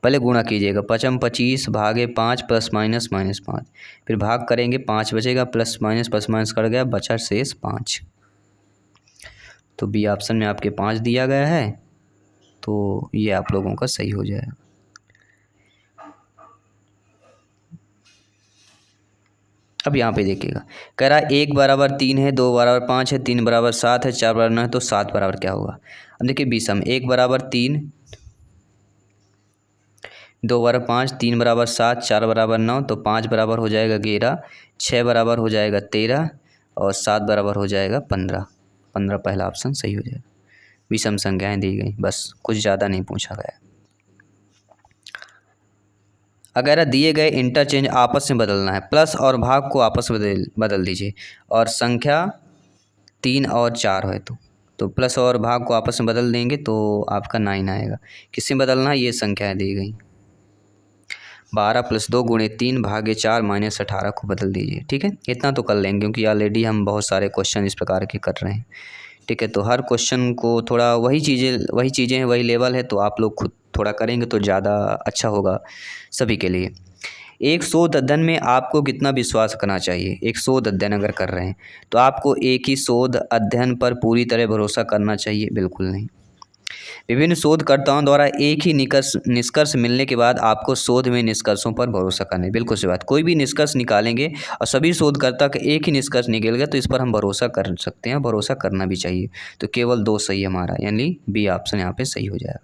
पहले गुणा कीजिएगा, 5 25 भागे 5 प्लस माइनस -5, फिर भाग करेंगे 5 बचेगा, प्लस माइनस कट गया, बचा शेष 5। तो बी ऑप्शन में आपके 5 दिया गया है, तो ये आप लोगों का सही हो जाएगा। अब यहाँ पे देखिएगा, कह रहा है 1 बराबर 3 है, 2 बराबर 5 है, 3 बराबर 7 है, 4 बराबर 9 है, तो 7 बराबर क्या होगा? अब देखिए बीसम, 1 बराबर 3, 2 बराबर 5, 3 बराबर 7, 4 बराबर 9, तो 5 बराबर हो जाएगा 11, 6 बराबर हो जाएगा 13 और 7 बराबर हो जाएगा 15। 15 पहला ऑप्शन सही हो जाएगा। विषम संख्याएँ दी गई, बस कुछ ज़्यादा नहीं पूछा गया। अगर दिए गए इंटरचेंज आपस में बदलना है, प्लस और भाग को आपस में बदल दीजिए, और संख्या 3 और 4 है तो प्लस और भाग को आपस में बदल देंगे तो आपका 9 आएगा। किससे बदलना है? ये संख्याएं दी गई, 12 + 2 × 3 भागे 4 -18 को बदल दीजिए, ठीक है। इतना तो कर लेंगे क्योंकि ऑलरेडी हम बहुत सारे क्वेश्चन इस प्रकार के कर रहे हैं, ठीक है। तो हर क्वेश्चन को थोड़ा वही चीज़ें हैं, वही लेवल है, तो आप लोग खुद थोड़ा करेंगे तो ज़्यादा अच्छा होगा सभी के लिए। एक शोध अध्ययन में आपको कितना विश्वास करना चाहिए? एक शोध अध्ययन अगर कर रहे हैं तो आपको एक ही शोध अध्ययन पर पूरी तरह भरोसा करना चाहिए? बिल्कुल नहीं। विभिन्न शोधकर्ताओं द्वारा एक ही निष्कर्ष मिलने के बाद आपको शोध में निष्कर्षों पर भरोसा करना है। बिल्कुल सही बात। कोई भी निष्कर्ष निकालेंगे और सभी शोधकर्ता का एक ही निष्कर्ष निकल गया तो इस पर हम भरोसा कर सकते हैं, भरोसा करना भी चाहिए। तो केवल 2 सही है हमारा, यानी बी ऑप्शन यहाँ पे सही हो जाएगा।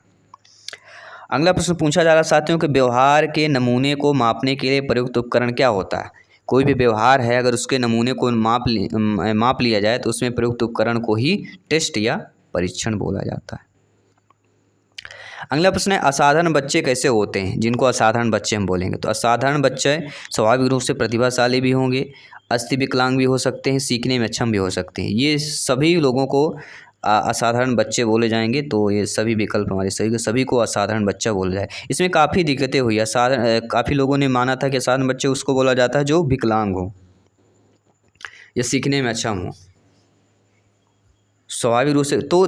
अगला प्रश्न पूछा जा रहा है साथियों कि व्यवहार के नमूने को मापने के लिए प्रयुक्त उपकरण क्या होता है। कोई भी व्यवहार है अगर उसके नमूने को माप लिया जाए तो उसमें प्रयुक्त उपकरण को ही टेस्ट या परीक्षण बोला जाता है। अगला प्रश्न है असाधारण बच्चे कैसे होते हैं, जिनको असाधारण बच्चे हम बोलेंगे। तो असाधारण बच्चे स्वाभाविक रूप से प्रतिभाशाली भी होंगे, अस्थि विकलांग भी हो सकते हैं, सीखने में अक्षम भी हो सकते हैं। ये सभी लोगों को असाधारण बच्चे बोले जाएंगे। तो ये सभी विकल्प हमारे सही, सभी को असाधारण बच्चा बोला जाए। इसमें काफ़ी दिक्कतें हुई। काफ़ी लोगों ने माना था कि असाधारण बच्चे उसको बोला जाता है जो विकलांग हो या सीखने में अक्षम हो। स्वाभाविक रूप से तो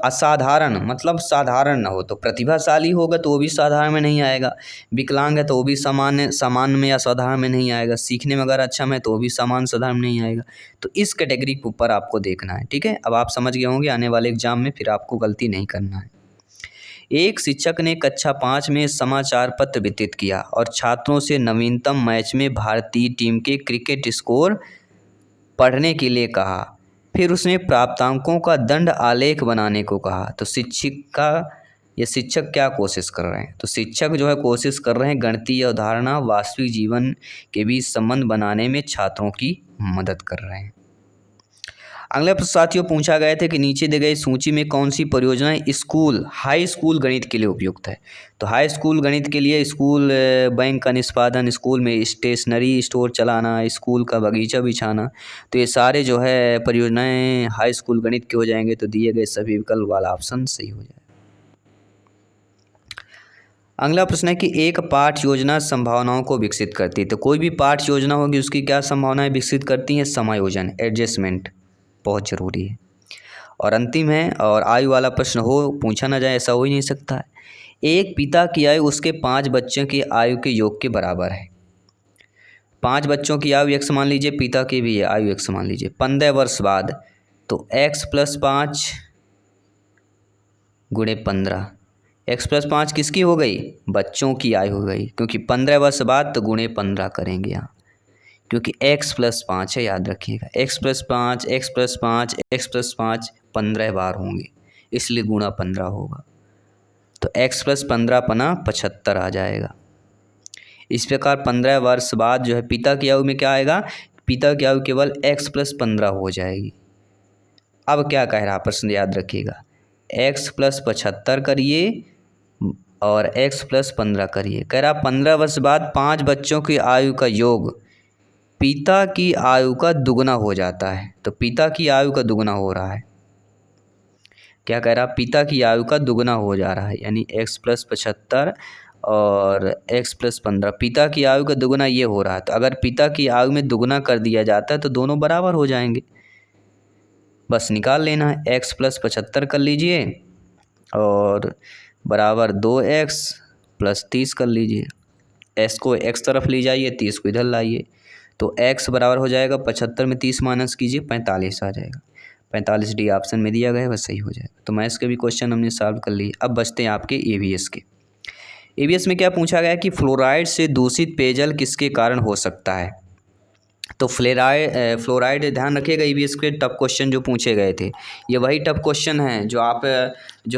असाधारण मतलब साधारण ना हो, तो प्रतिभाशाली होगा तो वो भी साधारण में नहीं आएगा, विकलांग है तो वो भी सामान्य में या साधारण में नहीं आएगा, सीखने में अगर अक्षम है तो वो भी सामान्य साधारण में नहीं आएगा। तो इस कैटेगरी के ऊपर आपको देखना है। ठीक है, अब आप समझ गए होंगे, आने वाले एग्जाम में फिर आपको गलती नहीं करना है। एक शिक्षक ने कक्षा 5 में समाचार पत्र वितरित किया और छात्रों से नवीनतम मैच में भारतीय टीम के क्रिकेट स्कोर पढ़ने के लिए कहा। फिर उसने प्राप्तांकों का दंड आलेख बनाने को कहा। तो शिक्षक क्या कोशिश कर रहे हैं? तो शिक्षक जो है कोशिश कर रहे हैं गणितीय अवधारणा वास्तविक जीवन के बीच संबंध बनाने में छात्रों की मदद कर रहे हैं। अगले प्रश्न साथियों पूछा गया था कि नीचे दी गई सूची में कौन सी परियोजनाएं हाई स्कूल गणित के लिए उपयुक्त है। तो हाई स्कूल गणित के लिए स्कूल बैंक का निष्पादन, स्कूल में स्टेशनरी स्टोर चलाना, स्कूल का बगीचा बिछाना, तो ये सारे जो है परियोजनाएं हाई स्कूल गणित के हो जाएंगे। तो दिए गए सभी विकल्प वाला ऑप्शन सही हो जाएगा। अगला प्रश्न है कि एक पाठ योजना संभावनाओं को विकसित करती है। तो कोई भी पाठ योजना होगी उसकी क्या संभावनाएं विकसित करती हैं? समायोजन, एडजस्टमेंट बहुत ज़रूरी है। और अंतिम है, और आयु वाला प्रश्न हो पूछा ना जाए ऐसा हो ही नहीं सकता है। एक पिता की आयु उसके 5 बच्चों की आयु के योग के बराबर है। 5 बच्चों की आयु x मान लीजिए, पिता की भी आयु x मान लीजिए। 15 वर्ष बाद तो x + 5 गुणे 15, x + 5 किसकी हो गई? बच्चों की आयु हो गई, क्योंकि 15 वर्ष बाद तो गुणे 15 करेंगे यहाँ, क्योंकि x + 5 है, याद रखिएगा। x + 5 x + 5 x + 5 15 बार होंगे, इसलिए गुणा 15 होगा। तो x + 15 पना 75 आ जाएगा। इस प्रकार 15 वर्ष बाद जो है पिता की आयु में क्या आएगा? पिता की आयु केवल x + 15 हो जाएगी। अब क्या कह रहा प्रश्न, याद रखिएगा, x + 75 करिए और x + 15 करिए। कह रहा 15 वर्ष बाद 5 बच्चों की आयु का योग पिता की आयु का दुगना हो जाता है। तो पिता की आयु का दुगना हो रहा है। क्या कह रहा? पिता की आयु का दुगना हो जा रहा है, यानी x + 75 और x + 15, पिता की आयु का दुगना ये हो रहा है। तो अगर पिता की आयु में दुगना कर दिया जाता है तो दोनों बराबर हो जाएंगे, बस निकाल लेना है। x + 75 कर लीजिए और बराबर 2x + 30 कर लीजिए। x को x तरफ ले जाइए, 30 को इधर लाइए, तो x बराबर हो जाएगा 75 में 30 माइनस कीजिए 45 आ जाएगा। 45 डी ऑप्शन में दिया गया है, वह सही हो जाएगा। तो मैथ्स के भी क्वेश्चन हमने सॉल्व कर लिए। अब बचते हैं आपके ईवीएस के। ईवीएस में क्या पूछा गया कि फ्लोराइड से दूषित पेयजल किसके कारण हो सकता है। तो फ्लोराइड ध्यान रखिएगा, ईवीएस के टफ क्वेश्चन जो पूछे गए थे ये वही टफ क्वेश्चन हैं जो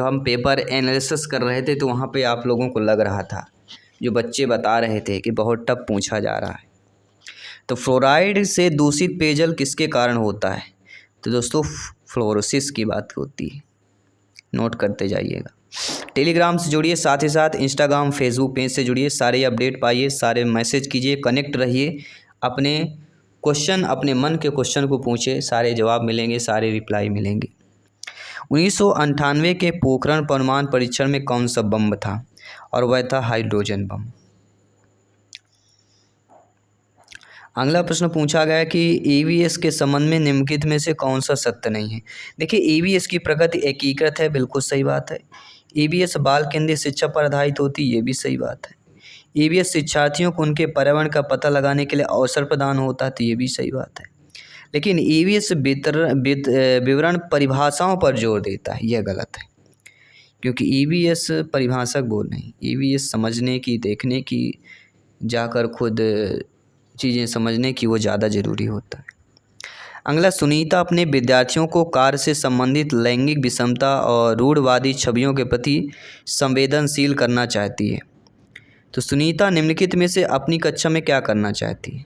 हम पेपर एनालिसिस कर रहे थे, तो वहाँ पे आप लोगों को लग रहा था, जो बच्चे बता रहे थे कि बहुत टफ पूछा जा रहा है। तो फ्लोराइड से दूषित पेयजल किसके कारण होता है? तो दोस्तों फ्लोरोसिस की बात होती है, नोट करते जाइएगा। टेलीग्राम से जुड़िए, साथ ही साथ इंस्टाग्राम फेसबुक पेज से जुड़िए, सारे अपडेट पाइए, सारे मैसेज कीजिए, कनेक्ट रहिए। अपने क्वेश्चन, अपने मन के क्वेश्चन को पूछे, सारे जवाब मिलेंगे, सारे रिप्लाई मिलेंगे। 1998 के पोखरण परमाणु परीक्षण में कौन सा बम था? और वह था हाइड्रोजन बम। अगला प्रश्न पूछा गया कि ईवीएस के संबंध में निम्नलिखित में से कौन सा सत्य नहीं है। देखिए ईवीएस की प्रगति एकीकृत है, बिल्कुल सही बात है। ईवीएस बाल केंद्रित शिक्षा पर आधारित होती है, ये भी सही बात है। ईवीएस शिक्षार्थियों को उनके पर्यावरण का पता लगाने के लिए अवसर प्रदान होता है, तो ये भी सही बात है। लेकिन ईवीएस विवरण परिभाषाओं पर जोर देता है, यह गलत है। क्योंकि ईवीएस परिभाषक बोल रहे हैं, ईवीएस समझने की, देखने की, जाकर खुद चीज़ें समझने की वो ज़्यादा ज़रूरी होता है। अगला, सुनीता अपने विद्यार्थियों को कार्य से संबंधित लैंगिक विषमता और रूढ़वादी छवियों के प्रति संवेदनशील करना चाहती है। तो सुनीता निम्नलिखित में से अपनी कक्षा में क्या करना चाहती है?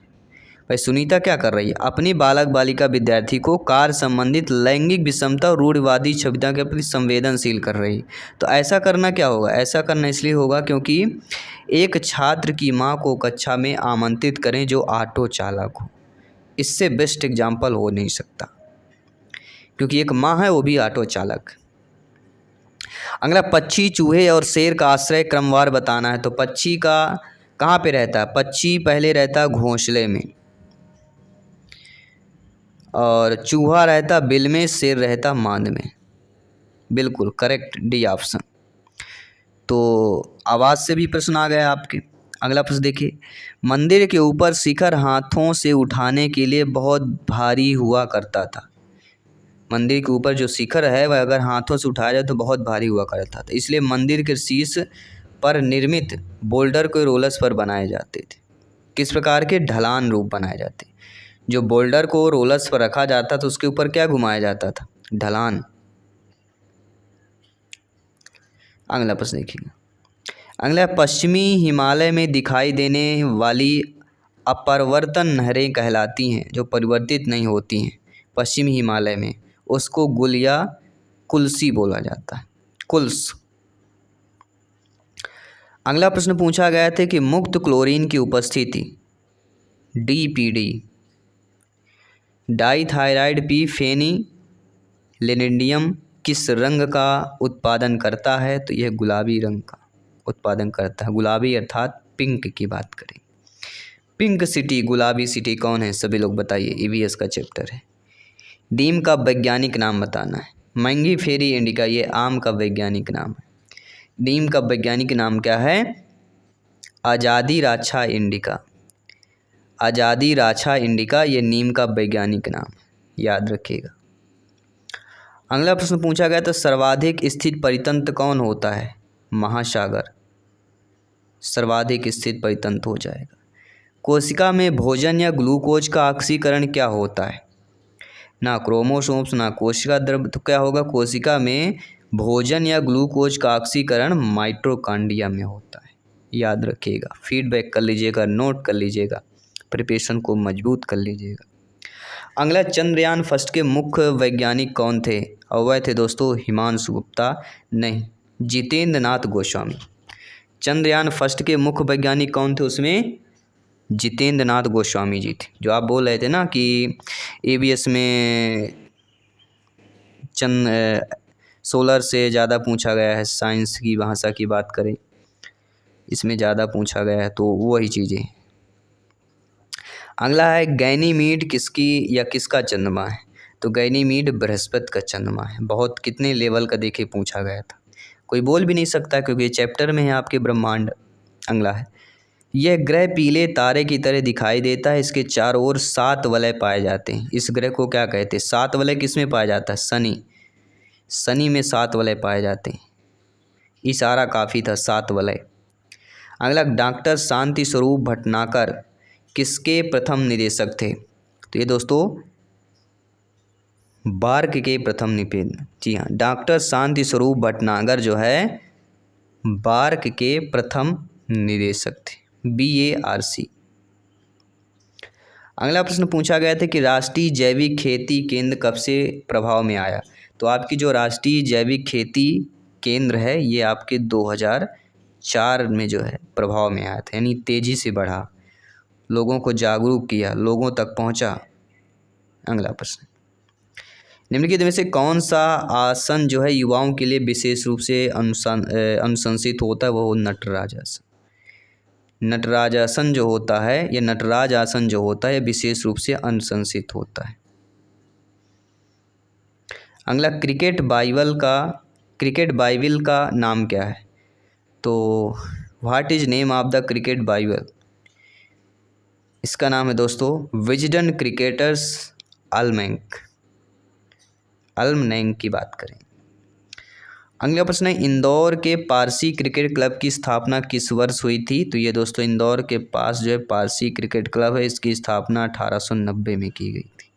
भाई सुनीता क्या कर रही है? अपनी बालक बालिका विद्यार्थी को कार्य संबंधित लैंगिक विषमता और रूढ़वादी छविता के प्रति संवेदनशील कर रही है। तो ऐसा करना क्या होगा? ऐसा करना इसलिए होगा क्योंकि एक छात्र की माँ को कक्षा में आमंत्रित करें जो ऑटो चालक हो। इससे बेस्ट एग्जाम्पल हो नहीं सकता, क्योंकि एक माँ है वो भी ऑटो चालक। अगला, पक्षी, चूहे और शेर का आश्रय क्रमवार बताना है। तो पक्षी का कहाँ पे रहता है? पक्षी पहले रहता है घोंसले में, और चूहा रहता बिल में, शेर रहता मांद में। बिल्कुल करेक्ट, डी ऑप्शन। तो आवाज़ से भी प्रश्न आ गया आपके। अगला प्रश्न देखिए, मंदिर के ऊपर शिखर हाथों से उठाने के लिए बहुत भारी हुआ करता था। मंदिर के ऊपर जो शिखर है वह अगर हाथों से उठाया जाए तो बहुत भारी हुआ करता था, इसलिए मंदिर के शीर्ष पर निर्मित बोल्डर को रोलर्स पर बनाए जाते थे। किस प्रकार के? ढलान रूप बनाए जाते। जो बोल्डर को रोलर्स पर रखा जाता तो उसके ऊपर क्या घुमाया जाता था? ढलान। अगला प्रश्न देखिए, अगला, पश्चिमी हिमालय में दिखाई देने वाली अपरिवर्तन नहरें कहलाती हैं जो परिवर्तित नहीं होती हैं। पश्चिमी हिमालय में उसको गुल या कुल्सी बोला जाता है, कुल्स। अगला प्रश्न पूछा गया था कि मुक्त क्लोरीन की उपस्थिति डीपीडी, डाईथायराइड पी फेनिलेडियम किस रंग का उत्पादन करता है? तो यह गुलाबी रंग का उत्पादन करता है। गुलाबी अर्थात पिंक की बात करें। पिंक सिटी, गुलाबी सिटी कौन है? सभी लोग बताइए, ईवीएस का चैप्टर है। नीम का वैज्ञानिक नाम बताना है। मैंगी फेरी इंडिका, ये आम का वैज्ञानिक नाम है। नीम का वैज्ञानिक नाम क्या है? आज़ादी राछा इंडिका। आज़ादी राछा इंडिका ये नीम का वैज्ञानिक नाम है, याद रखिएगा। अगला प्रश्न पूछा गया तो सर्वाधिक स्थित परितंत्र कौन होता है? महासागर सर्वाधिक स्थित परितंत्र हो जाएगा। कोशिका में भोजन या ग्लूकोज का ऑक्सीकरण क्या होता है? ना क्रोमोसोम्स ना कोशिका द्रव्य, तो क्या होगा? कोशिका में भोजन या ग्लूकोज का ऑक्सीकरण माइटोकॉन्ड्रिया में होता है, याद रखिएगा। फीडबैक कर लीजिएगा, नोट कर लीजिएगा, प्रिपरेशन को मजबूत कर लीजिएगा। अगला, चंद्रयान फर्स्ट के मुख्य वैज्ञानिक कौन थे? और वह थे दोस्तों हिमांशु गुप्ता, नहीं, जितेंद्र नाथ गोस्वामी। चंद्रयान फर्स्ट के मुख्य वैज्ञानिक कौन थे? उसमें जितेंद्र नाथ गोस्वामी जी थे। जो आप बोल रहे थे ना कि ईवीएस में सोलर से ज़्यादा पूछा गया है, साइंस की भाषा की बात करें इसमें ज़्यादा पूछा गया है, तो वही चीज़ें। अगला है, गैनीमीड किसकी या किसका चंद्रमा है? तो गैनीमीड बृहस्पति का चंद्रमा है। बहुत कितने लेवल का देखिए पूछा गया था, कोई बोल भी नहीं सकता क्योंकि ये चैप्टर में है आपके ब्रह्मांड। अगला है, यह ग्रह पीले तारे की तरह दिखाई देता है, इसके चारों ओर 7 वलय पाए जाते हैं। इस ग्रह को क्या कहते हैं? 7 वलय किस में पाया जाता है? शनि। शनि में 7 वलय पाए जाते हैं। इशारा काफ़ी था, 7 वलय। अगला, डॉक्टर शांति स्वरूप भटनागर किसके प्रथम निदेशक थे? तो ये दोस्तों बार्क के प्रथम निदेशक। जी हाँ, डॉक्टर शांति स्वरूप भटनागर जो है बार्क के प्रथम निदेशक थे, BARC। अगला प्रश्न पूछा गया था कि राष्ट्रीय जैविक खेती केंद्र कब से प्रभाव में आया? तो आपकी जो राष्ट्रीय जैविक खेती केंद्र है ये आपके 2004 में जो है प्रभाव में आया था, यानी तेज़ी से बढ़ा, लोगों को जागरूक किया, लोगों तक पहुंचा। अगला प्रश्न, निम्नलिखित में से कौन सा आसन जो है युवाओं के लिए विशेष रूप से अनुशंसित होता है? वो नटराज आसन। नटराज आसन जो होता है, ये नटराज आसन जो होता है विशेष रूप से अनुशंसित होता है। अगला, क्रिकेट बाइबल का नाम क्या है? तो what is name of the cricket Bible? इसका नाम है दोस्तों विजडन क्रिकेटर्स अल्मनैक की बात करें। अगला प्रश्न है, इंदौर के पारसी क्रिकेट क्लब की स्थापना किस वर्ष हुई थी? तो ये दोस्तों इंदौर के पास जो है पारसी क्रिकेट क्लब है, इसकी स्थापना 1890 में की गई थी।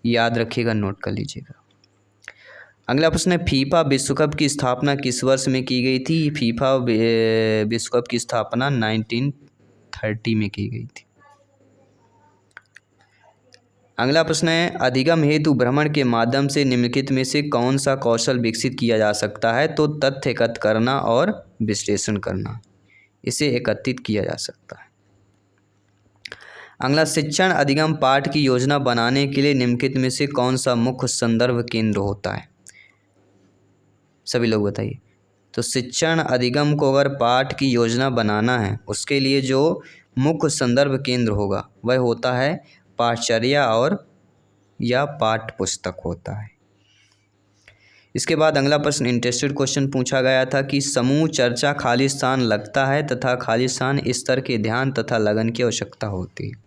याद रखिएगा, नोट कर लीजिएगा। अगला प्रश्न है, फीफा विश्व कप की स्थापना किस वर्ष में की गई थी? फीफा विश्व कप की स्थापना 1930 में की गई थी। अगला प्रश्न है, अधिगम हेतु भ्रमण के माध्यम से निम्नलिखित में से कौन सा कौशल विकसित किया जा सकता है? तो तथ्य एकत्र करना और विश्लेषण करना, इसे एकत्रित किया जा सकता है। अगला, शिक्षण अधिगम पाठ की योजना बनाने के लिए निम्नलिखित में से कौन सा मुख्य संदर्भ केंद्र होता है? सभी लोग बताइए। तो शिक्षण अधिगम को अगर पाठ की योजना बनाना है, उसके लिए जो मुख्य संदर्भ केंद्र होगा वह होता है पाठचर्या और या पाठ्य पुस्तक होता है। इसके बाद अगला प्रश्न इंटरेस्टेड क्वेश्चन पूछा गया था कि समूह चर्चा खाली स्थान लगता है तथा खाली स्थान स्तर के ध्यान तथा लगन की आवश्यकता होती है।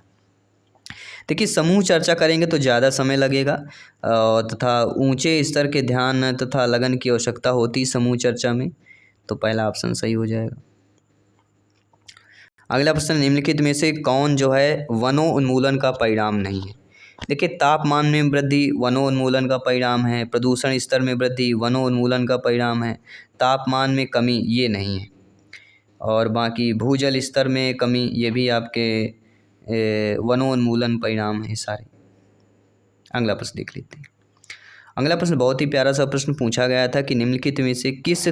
देखिए, समूह चर्चा करेंगे तो ज़्यादा समय लगेगा तथा ऊंचे स्तर के ध्यान तथा लगन की आवश्यकता होती है समूह चर्चा में, तो पहला ऑप्शन सही हो जाएगा। अगला प्रश्न, निम्नलिखित में से कौन जो है वनोन्मूलन का परिणाम नहीं है? देखिए, तापमान में वृद्धि वनोन्मूलन का परिणाम है, प्रदूषण स्तर में वृद्धि वनोन्मूलन का परिणाम है, तापमान में कमी ये नहीं है, और बाकी भूजल स्तर में कमी ये भी आपके वनोन्मूलन परिणाम है सारे। अगला प्रश्न देख लेते हैं। अगला प्रश्न बहुत ही प्यारा सा प्रश्न पूछा गया था कि निम्नलिखित में से किस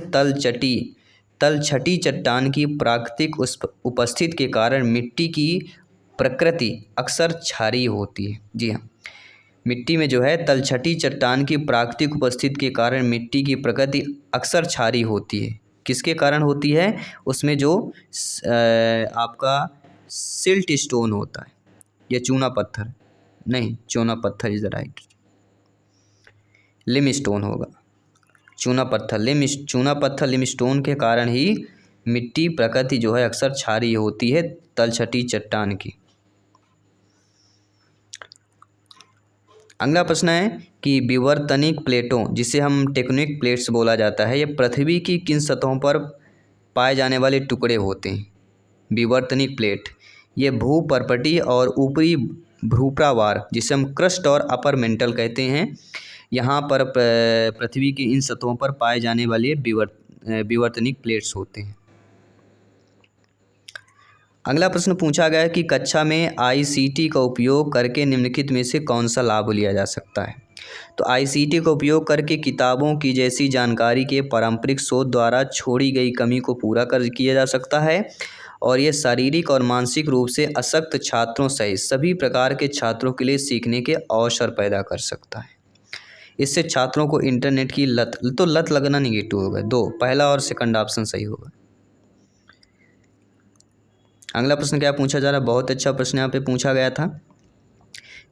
तलछटी चट्टान की प्राकृतिक उपस्थिति के कारण मिट्टी की प्रकृति अक्सर क्षारीय होती है? जी हाँ, मिट्टी में जो है तलछटी चट्टान की प्राकृतिक उपस्थिति के कारण मिट्टी की प्रकृति अक्सर क्षारीय होती है। किसके कारण होती है? उसमें जो आपका सिल्ट स्टोन होता है या चूना पत्थर, नहीं चूना पत्थर is the right, limestone होगा, चूना पत्थर लिम स्टोन के कारण ही मिट्टी प्रकृति जो है अक्सर क्षारीय होती है तलछटी चट्टान की। अगला प्रश्न है कि विवर्तनिक प्लेटों, जिसे हम टेक्टोनिक प्लेट्स बोला जाता है, ये पृथ्वी की किन सतहों पर पाए जाने वाले टुकड़े होते हैं? विवर्तनिक प्लेट ये भूपर्पटी और ऊपरी भूप्रावार, जिसे हम क्रस्ट और अपर मेंटल कहते हैं, यहाँ पर पृथ्वी की इन सतहों पर पाए जाने वाले विवर्तनिक प्लेट्स होते हैं। अगला प्रश्न पूछा गया कि कक्षा में ICT का उपयोग करके निम्नलिखित में से कौन सा लाभ लिया जा सकता है? तो ICT का उपयोग करके किताबों की जैसी जानकारी के पारंपरिक शोध द्वारा छोड़ी गई कमी को पूरा कर किया जा सकता है, और ये शारीरिक और मानसिक रूप से अशक्त छात्रों सहित सभी प्रकार के छात्रों के लिए सीखने के अवसर पैदा कर सकता है। इससे छात्रों को इंटरनेट की लत लगना निगेटिव होगा। दो, पहला और सेकंड ऑप्शन सही होगा। अगला प्रश्न क्या पूछा जा रहा है? बहुत अच्छा प्रश्न यहाँ पे पूछा गया था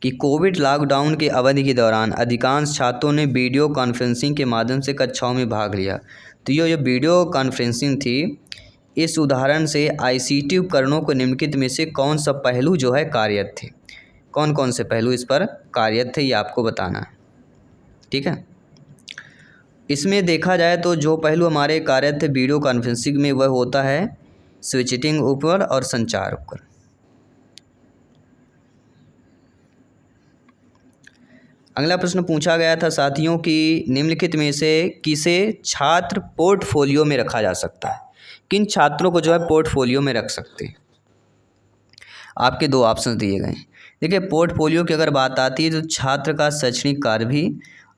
कि कोविड लॉकडाउन के अवधि के दौरान अधिकांश छात्रों ने वीडियो कॉन्फ्रेंसिंग के माध्यम से कक्षाओं में भाग लिया। तो ये जो वीडियो कॉन्फ्रेंसिंग थी, इस उदाहरण से ICT उपकरणों को निम्नलिखित में से कौन सा पहलू जो है कार्यरत थे? कौन कौन से पहलू इस पर कार्यरत थे, ये आपको बताना है, ठीक है। इसमें देखा जाए तो जो पहलू हमारे कार्यरत थे वीडियो कॉन्फ्रेंसिंग में, वह होता है स्विचिंग उपकरण और संचार उपकरण। अगला प्रश्न पूछा गया था साथियों कि निम्नलिखित में से किसे छात्र पोर्टफोलियो में रखा जा सकता है? किन छात्रों को जो है पोर्टफोलियो में रख सकते हैं? आपके दो ऑप्शन दिए गए हैं। देखिए, पोर्टफोलियो की अगर बात आती है तो छात्र का शैक्षणिक कार्य भी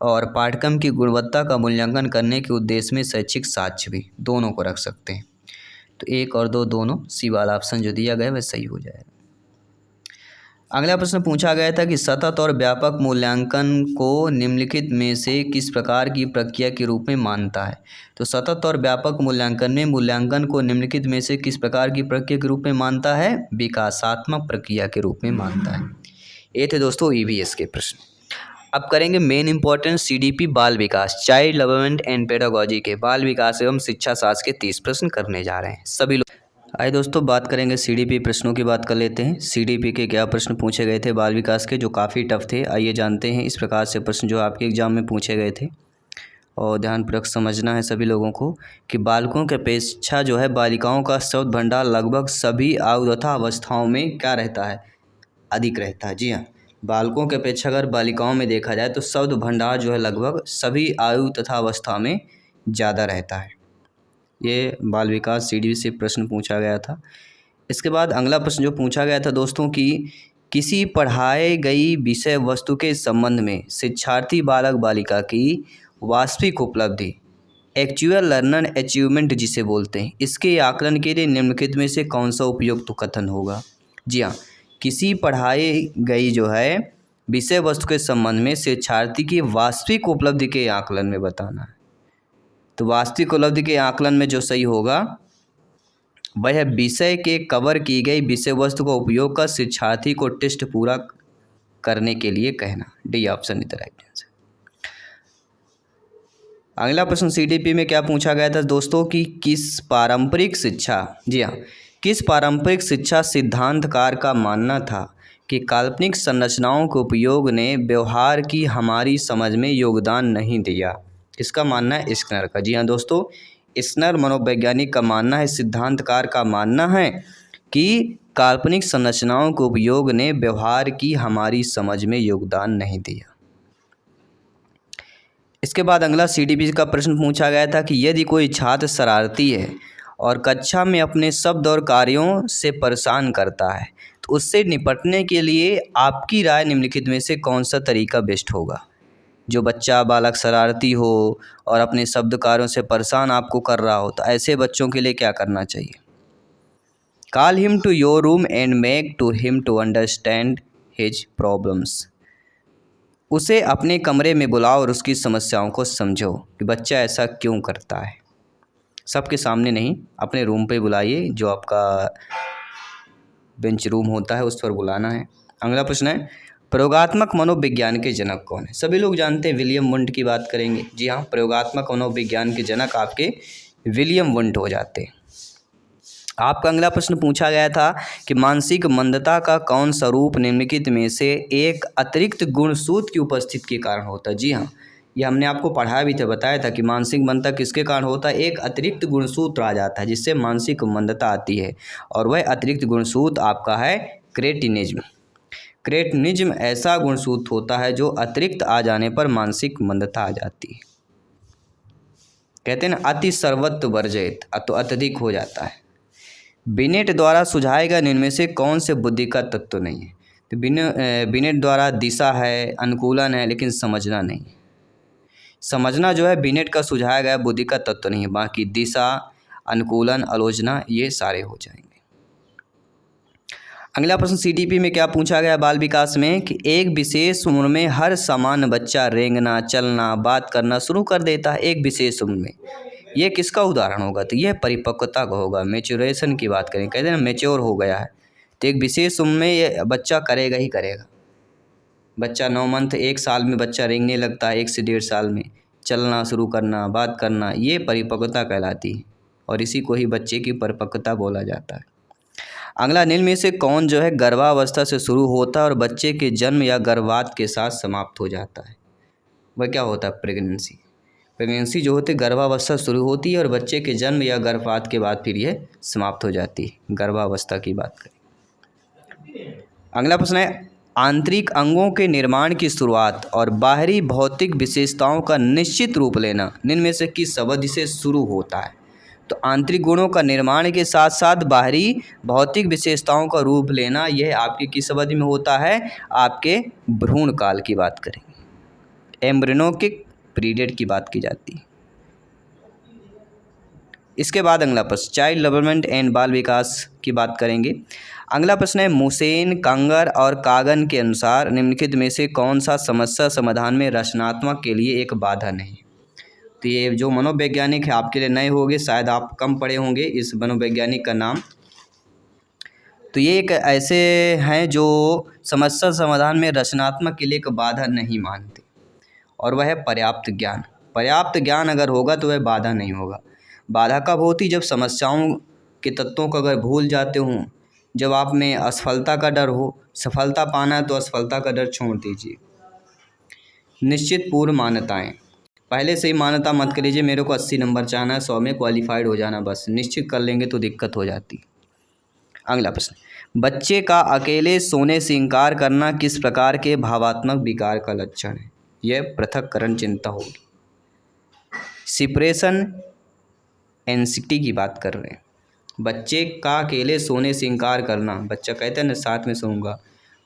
और पाठ्यक्रम की गुणवत्ता का मूल्यांकन करने के उद्देश्य में शैक्षिक साक्ष्य भी, दोनों को रख सकते हैं। तो एक और दो दोनों, सी वाला ऑप्शन जो दिया गया है वह सही हो जाएगा। अगला प्रश्न पूछा गया था कि सतत और व्यापक मूल्यांकन को निम्नलिखित में से किस प्रकार की प्रक्रिया के रूप में मानता है? तो सतत और व्यापक मूल्यांकन में मूल्यांकन को निम्नलिखित में से किस प्रकार की प्रक्रिया के रूप में मानता है? विकासात्मक प्रक्रिया के रूप में मानता है। ये थे दोस्तों EVS के प्रश्न। अब करेंगे मेन इंपॉर्टेंट CDP बाल विकास, चाइल्ड डेवलपमेंट एंड पेडागोजी के बाल विकास एवं शिक्षा शास्त्र के 30 प्रश्न करने जा रहे हैं सभी लोग। आइए दोस्तों बात करेंगे CDP प्रश्नों की बात कर लेते हैं। CDP के क्या प्रश्न पूछे गए थे बाल विकास के, जो काफ़ी टफ थे। आइए जानते हैं इस प्रकार से प्रश्न जो आपके एग्जाम में पूछे गए थे। और ध्यानपूर्वक समझना है सभी लोगों को कि बालकों की अपेक्षा जो है बालिकाओं का शब्द भंडार लगभग सभी आयु तथा अवस्थाओं में क्या रहता है, अधिक रहता है। जी हाँ, बालकों की अपेक्षा अगर बालिकाओं में देखा जाए तो शब्द भंडार जो है लगभग सभी आयु तथा अवस्था में ज़्यादा रहता है। ये बाल विकास CDP से प्रश्न पूछा गया था। इसके बाद अगला प्रश्न जो पूछा गया था दोस्तों कि किसी पढ़ाई गई विषय वस्तु के संबंध में शिक्षार्थी बालक बालिका की वास्तविक उपलब्धि, एक्चुअल लर्नर अचीवमेंट जिसे बोलते हैं, इसके आकलन के लिए निम्नलिखित में से कौन सा उपयुक्त कथन होगा। जी हाँ, किसी पढ़ाई गई जो है विषय वस्तु के संबंध में शिक्षार्थी की वास्तविक उपलब्धि के आकलन में बताना है। तो वास्तविक उपलब्धि के आकलन में जो सही होगा वह विषय के कवर की गई विषय वस्तु का उपयोग कर शिक्षार्थी को टेस्ट पूरा करने के लिए कहना। D option is the right answer. अगला प्रश्न CDP में क्या पूछा गया था दोस्तों कि किस पारंपरिक शिक्षा, जी हाँ, किस पारंपरिक शिक्षा सिद्धांतकार का मानना था कि काल्पनिक संरचनाओं के उपयोग ने व्यवहार की हमारी समझ में योगदान नहीं दिया। इसका मानना है स्किनर का। जी हाँ दोस्तों, स्किनर मनोवैज्ञानिक का मानना है, सिद्धांतकार का मानना है कि काल्पनिक संरचनाओं के उपयोग ने व्यवहार की हमारी समझ में योगदान नहीं दिया। इसके बाद अगला CDP का प्रश्न पूछा गया था कि यदि कोई छात्र शरारती है और कक्षा में अपने शब्द और कार्यों से परेशान करता है तो उससे निपटने के लिए आपकी राय निम्नलिखित में से कौन सा तरीका बेस्ट होगा। जो बच्चा बालक शरारती हो और अपने शब्द कार्यों से परेशान आपको कर रहा हो तो ऐसे बच्चों के लिए क्या करना चाहिए। Call him to your room and make to him to understand his problems. उसे अपने कमरे में बुलाओ और उसकी समस्याओं को समझो कि बच्चा ऐसा क्यों करता है। सबके सामने नहीं, अपने रूम पे बुलाइए, जो आपका बेंच रूम होता है उस पर बुलाना है। अगला प्रश्न है प्रयोगात्मक मनोविज्ञान के जनक कौन है। सभी लोग जानते हैं विलियम वुंट की बात करेंगे। जी हाँ, प्रयोगात्मक मनोविज्ञान के जनक आपके विलियम वुंट हो जाते हैं। आपका अगला प्रश्न पूछा गया था कि मानसिक मंदता का कौन सा रूप निम्नलिखित में से एक अतिरिक्त गुणसूत्र की उपस्थिति के कारण होता है। जी हाँ, ये हमने आपको पढ़ाया भी था, बताया था कि मानसिक मंदता किसके कारण होता है। एक अतिरिक्त गुणसूत्र आ जाता है जिससे मानसिक मंदता आती है और वह अतिरिक्त गुणसूत्र आपका है क्रेटिनिज्म। क्रेटिनिज्म ऐसा गुणसूत्र होता है जो अतिरिक्त आ जाने पर मानसिक मंदता आ जाती है। कहते हैं ना अति सर्वत्व वर्जित, तो अत्यधिक हो जाता है। बिनेट द्वारा सुझाए गए इनमें से कौन से बुद्धि का तत्व नहीं है। तो बिनेट द्वारा दिशा है, अनुकूलन है, लेकिन समझना नहीं है। समझना जो है बिनेट का सुझाया गया बुद्धि का तत्व नहीं है, बाकी दिशा, अनुकूलन, आलोचना ये सारे हो जाएंगे। अगला प्रश्न CDP में क्या पूछा गया बाल विकास में कि एक विशेष उम्र में हर सामान्य बच्चा रेंगना, चलना, बात करना शुरू कर देता है एक विशेष उम्र में। ये किसका उदाहरण होगा। तो यह परिपक्वता का होगा, मेच्योरेशन की बात करें। कहते हैं ना मेच्योर हो गया है, तो एक विशेष उम्र में ये बच्चा करेगा ही करेगा। बच्चा 9 मंथ 1 साल में बच्चा रेंगने लगता है, 1 से 1.5 साल में चलना शुरू करना, बात करना, ये परिपक्वता कहलाती है और इसी को ही बच्चे की परिपक्वता बोला जाता है। अगला निम्न में से कौन जो है गर्भावस्था से शुरू होता है और बच्चे के जन्म या गर्भपात के साथ समाप्त हो जाता है। वह क्या होता है प्रेगनेंसी। प्रेगनेंसी जो होती है गर्भावस्था शुरू होती है और बच्चे के जन्म या गर्भपात के बाद फिर ये समाप्त हो जाती है। गर्भावस्था की बात करें। अगला प्रश्न है आंतरिक अंगों के निर्माण की शुरुआत और बाहरी भौतिक विशेषताओं का निश्चित रूप लेना निम्न में से किस अवधि से शुरू होता है। तो आंतरिक गुणों का निर्माण के साथ साथ बाहरी भौतिक विशेषताओं का रूप लेना यह आपकी किस अवधि में होता है। आपके भ्रूण काल की बात करेंगे, एम्ब्रियोनिक पीरियड की बात की जाती है। इसके बाद अगला प्रश्न चाइल्ड डेवलपमेंट एंड बाल विकास की बात करेंगे। अगला प्रश्न है मुसेन, कांगर और कागन के अनुसार निम्नलिखित में से कौन सा समस्या समाधान में रचनात्मक के लिए एक बाधा नहीं। तो ये जो मनोवैज्ञानिक है आपके लिए नए होंगे, शायद आप कम पढ़े होंगे इस मनोवैज्ञानिक का नाम। तो ये एक ऐसे हैं जो समस्या समाधान में रचनात्मक के लिए एक बाधा नहीं मानते और वह है पर्याप्त ज्ञान। पर्याप्त ज्ञान अगर होगा तो वह बाधा नहीं होगा। बाधा कब होती जब समस्याओं के तत्वों को अगर भूल जाते हों, जब आप में असफलता का डर हो। सफलता पाना है तो असफलता का डर छोड़ दीजिए। निश्चित पूर्व मान्यताएं, पहले से ही मान्यता मत करिए मेरे को 80 नंबर चाहना है, 100 में क्वालिफाइड हो जाना, बस निश्चित कर लेंगे तो दिक्कत हो जाती। अगला प्रश्न, बच्चे का अकेले सोने से इंकार करना किस प्रकार के भावात्मक विकार का लक्षण है? यह पृथक्करण चिंता होगी। सेपरेशन एंग्जायटी की बात कर रहे हैं। बच्चे का अकेले सोने से इंकार करना, बच्चा कहता है ना साथ में सोऊंगा,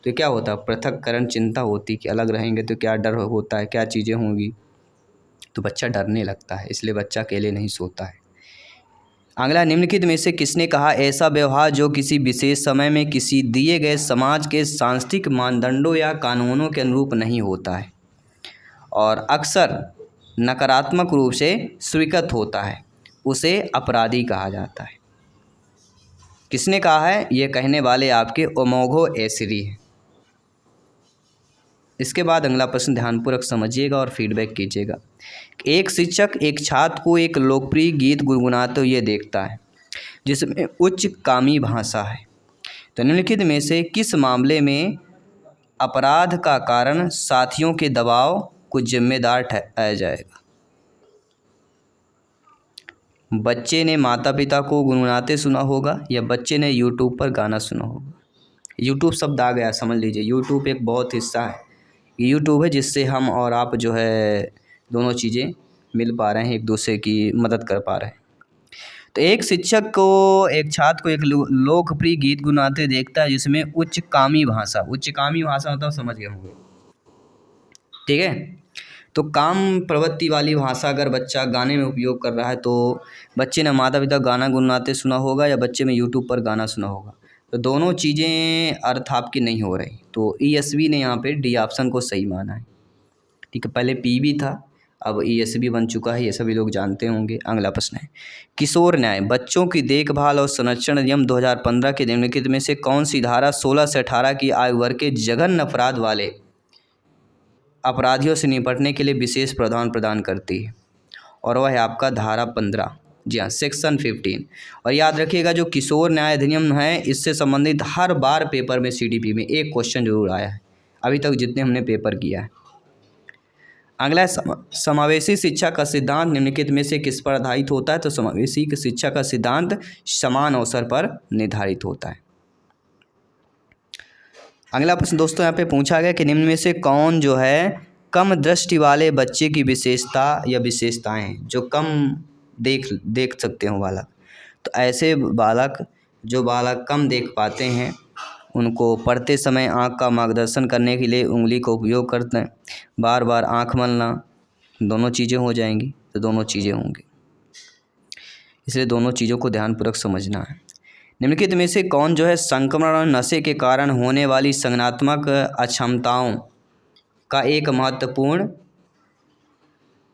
तो क्या होता है? पृथक्करण चिंता होती कि अलग रहेंगे तो क्या डर होता है, क्या चीज़ें होंगी, तो बच्चा डरने लगता है, इसलिए बच्चा अकेले नहीं सोता है। अगला, निम्नलिखित में से किसने कहा ऐसा व्यवहार जो किसी विशेष समय में किसी दिए गए समाज के सांस्कृतिक मानदंडों या कानूनों के अनुरूप नहीं होता है और अक्सर नकारात्मक रूप से स्वीकृत होता है, उसे अपराधी कहा जाता है? किसने कहा है? ये कहने वाले आपके ओमोगो एसिरी हैं। इसके बाद अगला प्रश्न ध्यानपूर्वक समझिएगा और फीडबैक कीजिएगा। एक शिक्षक एक छात्र को एक लोकप्रिय गीत गुनगुनाते हुए देखता है जिसमें उच्च कामी भाषा है, तो निम्नलिखित में से किस मामले में अपराध का कारण साथियों के दबाव को जिम्मेदार ठहराया जाएगा? बच्चे ने माता पिता को गुनगुनाते सुना होगा या बच्चे ने यूट्यूब पर गाना सुना होगा? यूट्यूब शब्द आ गया, समझ लीजिए यूट्यूब एक बहुत हिस्सा है, यूट्यूब है जिससे हम और आप जो है दोनों चीज़ें मिल पा रहे हैं, एक दूसरे की मदद कर पा रहे हैं। तो एक शिक्षक को एक छात्र को एक लोकप्रिय गीत गुनगुनाते देखता है जिसमें उच्च कामी भाषा मतलब समझ गए होंगे, ठीक है? तो काम प्रवृत्ति वाली भाषा अगर बच्चा गाने में उपयोग कर रहा है तो बच्चे ने माता पिता गाना गुनगुनाते सुना होगा या बच्चे में यूट्यूब पर गाना सुना होगा, तो दोनों चीज़ें अर्थ आपकी नहीं हो रही, तो ESV ने यहाँ पे डी ऑप्शन को सही माना है, ठीक है? पहले PB था, अब ESV बन चुका है, ये सभी लोग जानते होंगे। अगला प्रश्न है, किशोर न्याय बच्चों की देखभाल और संरक्षण नियम 2015 के निम्नलिखित में से कौन सी धारा 16 से 18 की आयु वर्ग के जघन्य अपराध वाले अपराधियों से निपटने के लिए विशेष प्रावधान प्रदान करती है? और वह है आपका धारा 15, जी हाँ, सेक्शन 15। और याद रखिएगा जो किशोर न्याय अधिनियम है इससे संबंधित हर बार पेपर में CDP में एक क्वेश्चन जरूर आया है, अभी तक जितने हमने पेपर किया है। अगला, समावेशी शिक्षा का सिद्धांत निम्नलिखित में से किस पर आधारित होता है? तो समावेशी शिक्षा का सिद्धांत समान अवसर पर निर्धारित होता है। अगला प्रश्न दोस्तों यहाँ पे पूछा गया कि निम्न में से कौन जो है कम दृष्टि वाले बच्चे की विशेषता या विशेषताएं जो कम देख सकते हो बालक, तो ऐसे जो बालक कम देख पाते हैं उनको पढ़ते समय आँख का मार्गदर्शन करने के लिए उंगली का उपयोग करते हैं, बार बार आँख मलना, दोनों चीज़ें हो जाएंगी, तो दोनों चीज़ें होंगी, इसलिए दोनों चीज़ों को ध्यानपूर्वक समझना है। निम्नलिखित में से कौन जो है संक्रमण और नशे के कारण होने वाली संज्ञानात्मक अक्षमताओं का एक महत्वपूर्ण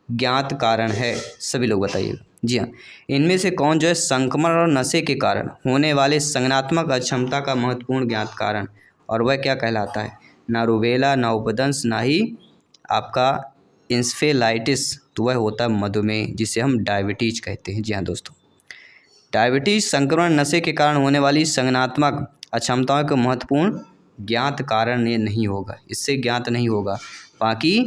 ज्ञात कारण है? सभी लोग बताइएगा। जी हाँ, इनमें से कौन जो है संक्रमण और नशे के कारण होने वाले संज्ञानात्मक अक्षमता का महत्वपूर्ण ज्ञात कारण, और वह क्या कहलाता है? ना रूबेला, ना उपदंश, ना ही आपका इंसेफेलाइटिस, तो वह होता है मधुमेह, जिसे हम डायबिटीज कहते हैं। जी हाँ दोस्तों, डायबिटीज संक्रमण नशे के कारण होने वाली संज्ञानात्मक अक्षमताओं का महत्वपूर्ण ज्ञात कारण ये नहीं होगा, इससे ज्ञात नहीं होगा। बाकी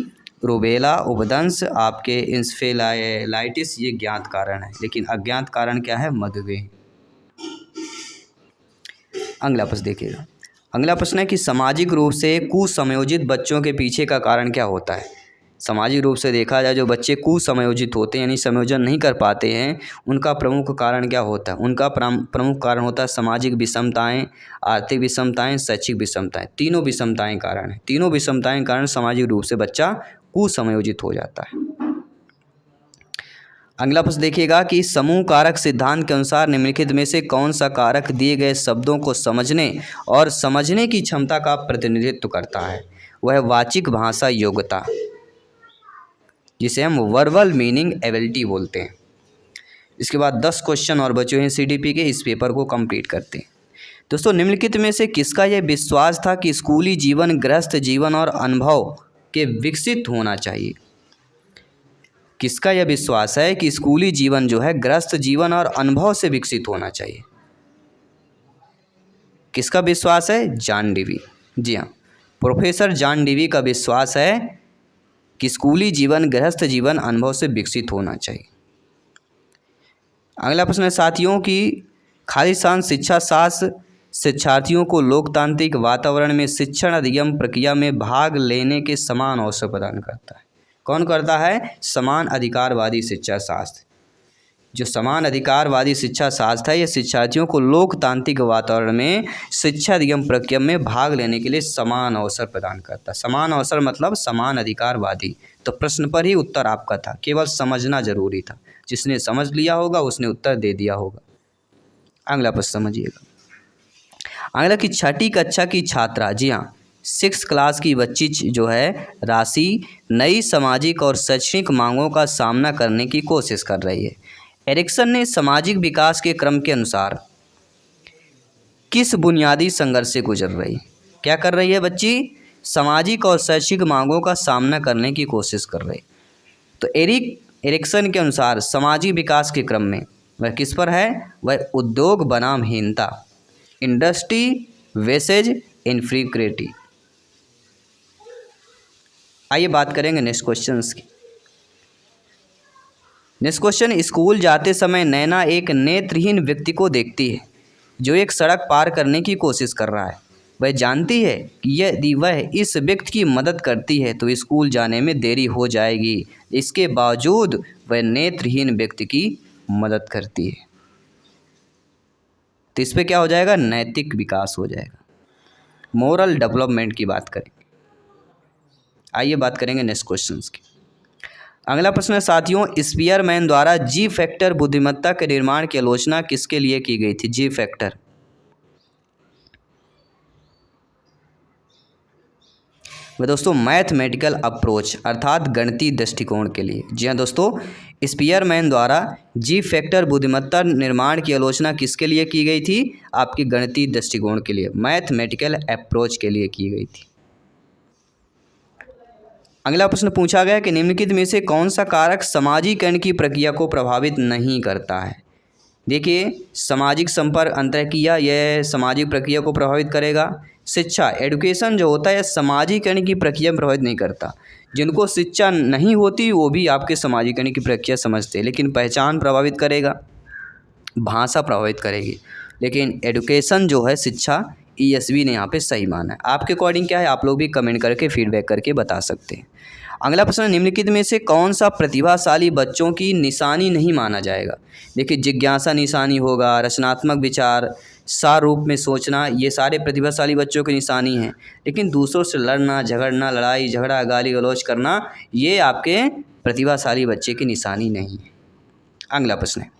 रूबेला, उपदंश, आपके इंसेफेलाइटिस ये ज्ञात कारण है, लेकिन अज्ञात कारण क्या है? मधुमेह। अगला प्रश्न देखिएगा। अगला प्रश्न है कि सामाजिक रूप से कुसमयोजित बच्चों के पीछे का कारण क्या होता है? सामाजिक रूप से देखा जाए जो बच्चे कुसमयोजित होते हैं यानी संयोजन नहीं कर पाते हैं, उनका प्रमुख कारण क्या होता है? उनका प्रमुख कारण होता है सामाजिक विषमताएं, आर्थिक विषमताएं, शैक्षिक विषमताएं, तीनों विषमताएं कारण है। तीनों विषमताएं कारण सामाजिक रूप से बच्चा कुसमयोजित हो जाता है। अगला प्रश्न देखिएगा कि समूह कारक सिद्धांत के अनुसार निम्नलिखित में से कौन सा कारक दिए गए शब्दों को समझने और समझने की क्षमता का प्रतिनिधित्व करता है? वह वाचिक भाषा योग्यता, जिसे हम वर्बल मीनिंग एबिलिटी बोलते हैं। इसके बाद 10 क्वेश्चन और बचे हैं CDP के, इस पेपर को कंप्लीट करते हैं। दोस्तों, निम्नलिखित में से किसका यह विश्वास था कि स्कूली जीवन गृहस्थ जीवन और अनुभव के विकसित होना चाहिए? किसका यह विश्वास है कि स्कूली जीवन जो है गृहस्थ जीवन और अनुभव से विकसित होना चाहिए? किसका विश्वास है? John Dewey. जी हाँ, प्रोफेसर जॉन डेवी का विश्वास है कि स्कूली जीवन गृहस्थ जीवन अनुभव से विकसित होना चाहिए। अगला प्रश्न है साथियों कि खालिस्तान शिक्षा शास्त्र शिक्षार्थियों को लोकतांत्रिक वातावरण में शिक्षण अधिगम प्रक्रिया में भाग लेने के समान अवसर प्रदान करता है। कौन करता है? समान अधिकारवादी शिक्षा शास्त्र। जो समान अधिकारवादी शिक्षा शास्त्र है, यह शिक्षार्थियों को लोकतांत्रिक वातावरण में शिक्षा अधिगम प्रक्रिया में भाग लेने के लिए समान अवसर प्रदान करता है। समान अवसर मतलब समान अधिकारवादी। तो प्रश्न पर ही उत्तर आपका था, केवल समझना जरूरी था। जिसने समझ लिया होगा उसने उत्तर दे दिया होगा। अगला प्रश्न समझिएगा। अगला कि छठी कक्षा की छात्रा, जी हाँ 6th क्लास की बच्ची जो है राशि नई सामाजिक और शैक्षणिक मांगों का सामना करने की कोशिश कर रही है। एरिक्सन ने सामाजिक विकास के क्रम के अनुसार किस बुनियादी संघर्ष से गुजर रही है? क्या कर रही है बच्ची? सामाजिक और शैक्षिक मांगों का सामना करने की कोशिश कर रही है। तो एरिक्सन के अनुसार सामाजिक विकास के क्रम में वह किस पर है? वह उद्योग बनामहीनता, इंडस्ट्री वेसेज इनफ्रीक्रेटी। आइए बात करेंगे नेक्स्ट क्वेश्चन की। नेक्स्ट क्वेश्चन, स्कूल जाते समय नैना एक नेत्रहीन व्यक्ति को देखती है जो एक सड़क पार करने की कोशिश कर रहा है। वह जानती है कि यदि वह इस व्यक्ति की मदद करती है तो स्कूल जाने में देरी हो जाएगी। इसके बावजूद वह नेत्रहीन व्यक्ति की मदद करती है। तो इस पर क्या हो जाएगा? नैतिक विकास हो जाएगा। मोरल डेवलपमेंट की बात करेंगे। आइए बात करेंगे नेक्स्ट क्वेश्चन की। अगला प्रश्न है साथियों, स्पीयरमैन द्वारा जी फैक्टर बुद्धिमत्ता के निर्माण की आलोचना किसके लिए की गई थी? जी फैक्टर, वह दोस्तों मैथमेटिकल अप्रोच अर्थात गणितीय दृष्टिकोण के लिए। जी हाँ दोस्तों, स्पीयरमैन द्वारा जी फैक्टर बुद्धिमत्ता निर्माण की आलोचना किसके लिए की गई थी? आपके गणितीय दृष्टिकोण के लिए, मैथमेटिकल अप्रोच के लिए की गई थी। अगला प्रश्न पूछा गया कि निम्नलिखित में से कौन सा कारक सामाजिकरण की प्रक्रिया को प्रभावित नहीं करता है? देखिए, सामाजिक संपर्क अंतरक्रिया यह सामाजिक प्रक्रिया को प्रभावित करेगा। शिक्षा एडुकेशन जो होता है सामाजिकरण की प्रक्रिया प्रभावित नहीं करता। जिनको शिक्षा नहीं होती वो भी आपके सामाजिकरण की प्रक्रिया समझते हैं, लेकिन पहचान प्रभावित करेगा, भाषा प्रभावित करेगी। लेकिन एडुकेशन जो है शिक्षा, ESV ने यहाँ पे सही माना है। आपके अकॉर्डिंग क्या है? आप लोग भी कमेंट करके फीडबैक करके बता सकते हैं। अगला प्रश्न, निम्नलिखित में से कौन सा प्रतिभाशाली बच्चों की निशानी नहीं माना जाएगा? देखिए, जिज्ञासा निशानी होगा, रचनात्मक विचार, सार रूप में सोचना, ये सारे प्रतिभाशाली बच्चों की निशानी हैं। लेकिन दूसरों से लड़ना झगड़ना, लड़ाई झगड़ा, गाली गलौज करना, ये आपके प्रतिभाशाली बच्चे की निशानी नहीं है। अगला प्रश्न है,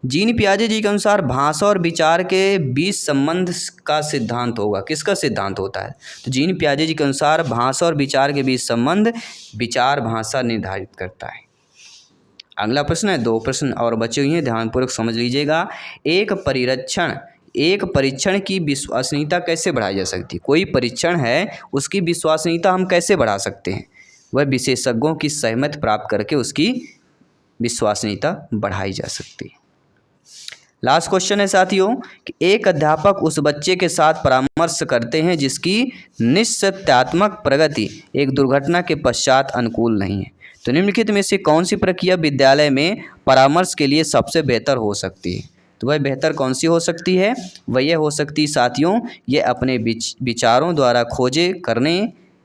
जीन पियाजे जी के अनुसार भाषा और विचार के बीच संबंध का सिद्धांत होगा। किसका सिद्धांत होता है? तो जीन पियाजे जी के अनुसार भाषा और विचार के बीच संबंध विचार भाषा निर्धारित करता है। अगला प्रश्न है, 2 प्रश्न और बचे हुए हैं, ध्यानपूर्वक समझ लीजिएगा। एक परीक्षण की विश्वसनीयता कैसे बढ़ाई जा सकती है? कोई परीक्षण है उसकी विश्वसनीयता हम कैसे बढ़ा सकते हैं? वह विशेषज्ञों की सहमति प्राप्त करके उसकी विश्वसनीयता बढ़ाई जा सकती है। लास्ट क्वेश्चन है साथियों कि एक अध्यापक उस बच्चे के साथ परामर्श करते हैं जिसकी निश्चयात्मक प्रगति एक दुर्घटना के पश्चात अनुकूल नहीं है। तो निम्नलिखित में से कौन सी प्रक्रिया विद्यालय में परामर्श के लिए सबसे बेहतर हो सकती है? तो वह बेहतर कौन सी हो सकती है? वह यह हो सकती है साथियों, ये अपने विचारों द्वारा खोजे करने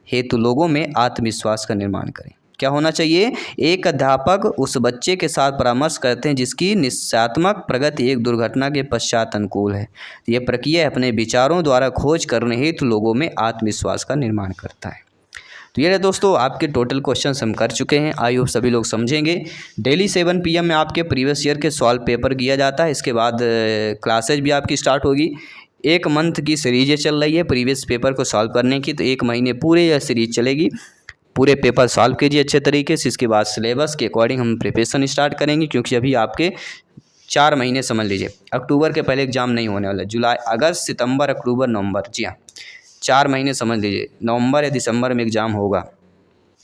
हेतु लोगों में आत्मविश्वास का निर्माण करें। क्या होना चाहिए? एक अध्यापक उस बच्चे के साथ परामर्श करते हैं जिसकी निश्चयात्मक प्रगति एक दुर्घटना के पश्चात अनुकूल है। यह प्रक्रिया अपने विचारों द्वारा खोज करने हेतु लोगों में आत्मविश्वास का निर्माण करता है। तो ये रहे दोस्तों आपके टोटल क्वेश्चन हम कर चुके हैं। आई होप सभी लोग समझेंगे। डेली 7 PM में आपके प्रीवियस ईयर के सॉल्व पेपर किया जाता है। इसके बाद क्लासेज भी आपकी स्टार्ट होगी। 1 मंथ की सीरीज चल रही है प्रीवियस पेपर को सॉल्व करने की। तो 1 महीने पूरे यह सीरीज चलेगी। पूरे पेपर सॉल्व कीजिए अच्छे तरीके से। इसके बाद सिलेबस के अकॉर्डिंग हम प्रिपरेशन स्टार्ट करेंगे, क्योंकि अभी आपके 4 महीने समझ लीजिए। अक्टूबर के पहले एग्जाम नहीं होने वाला। जुलाई, अगस्त, सितंबर, अक्टूबर, नवंबर, जी हाँ 4 महीने समझ लीजिए। नवंबर या दिसंबर में एग्ज़ाम होगा,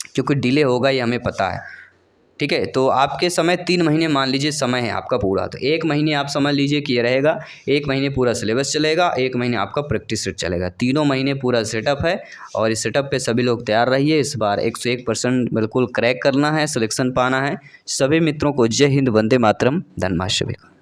क्योंकि डिले होगा ये हमें पता है। ठीक है। तो आपके समय 3 महीने मान लीजिए समय है आपका पूरा, तो 1 महीने आप समझ लीजिए कि ये रहेगा, 1 महीने पूरा सिलेबस चलेगा, 1 महीने आपका प्रैक्टिस सेट चलेगा, तीनों महीने पूरा सेटअप है। और इस सेटअप पे सभी लोग तैयार रहिए, इस बार 101% बिल्कुल क्रैक करना है, सिलेक्शन पाना है। सभी मित्रों को जय हिंद, वंदे मातरम, धन्यवाद सभी का।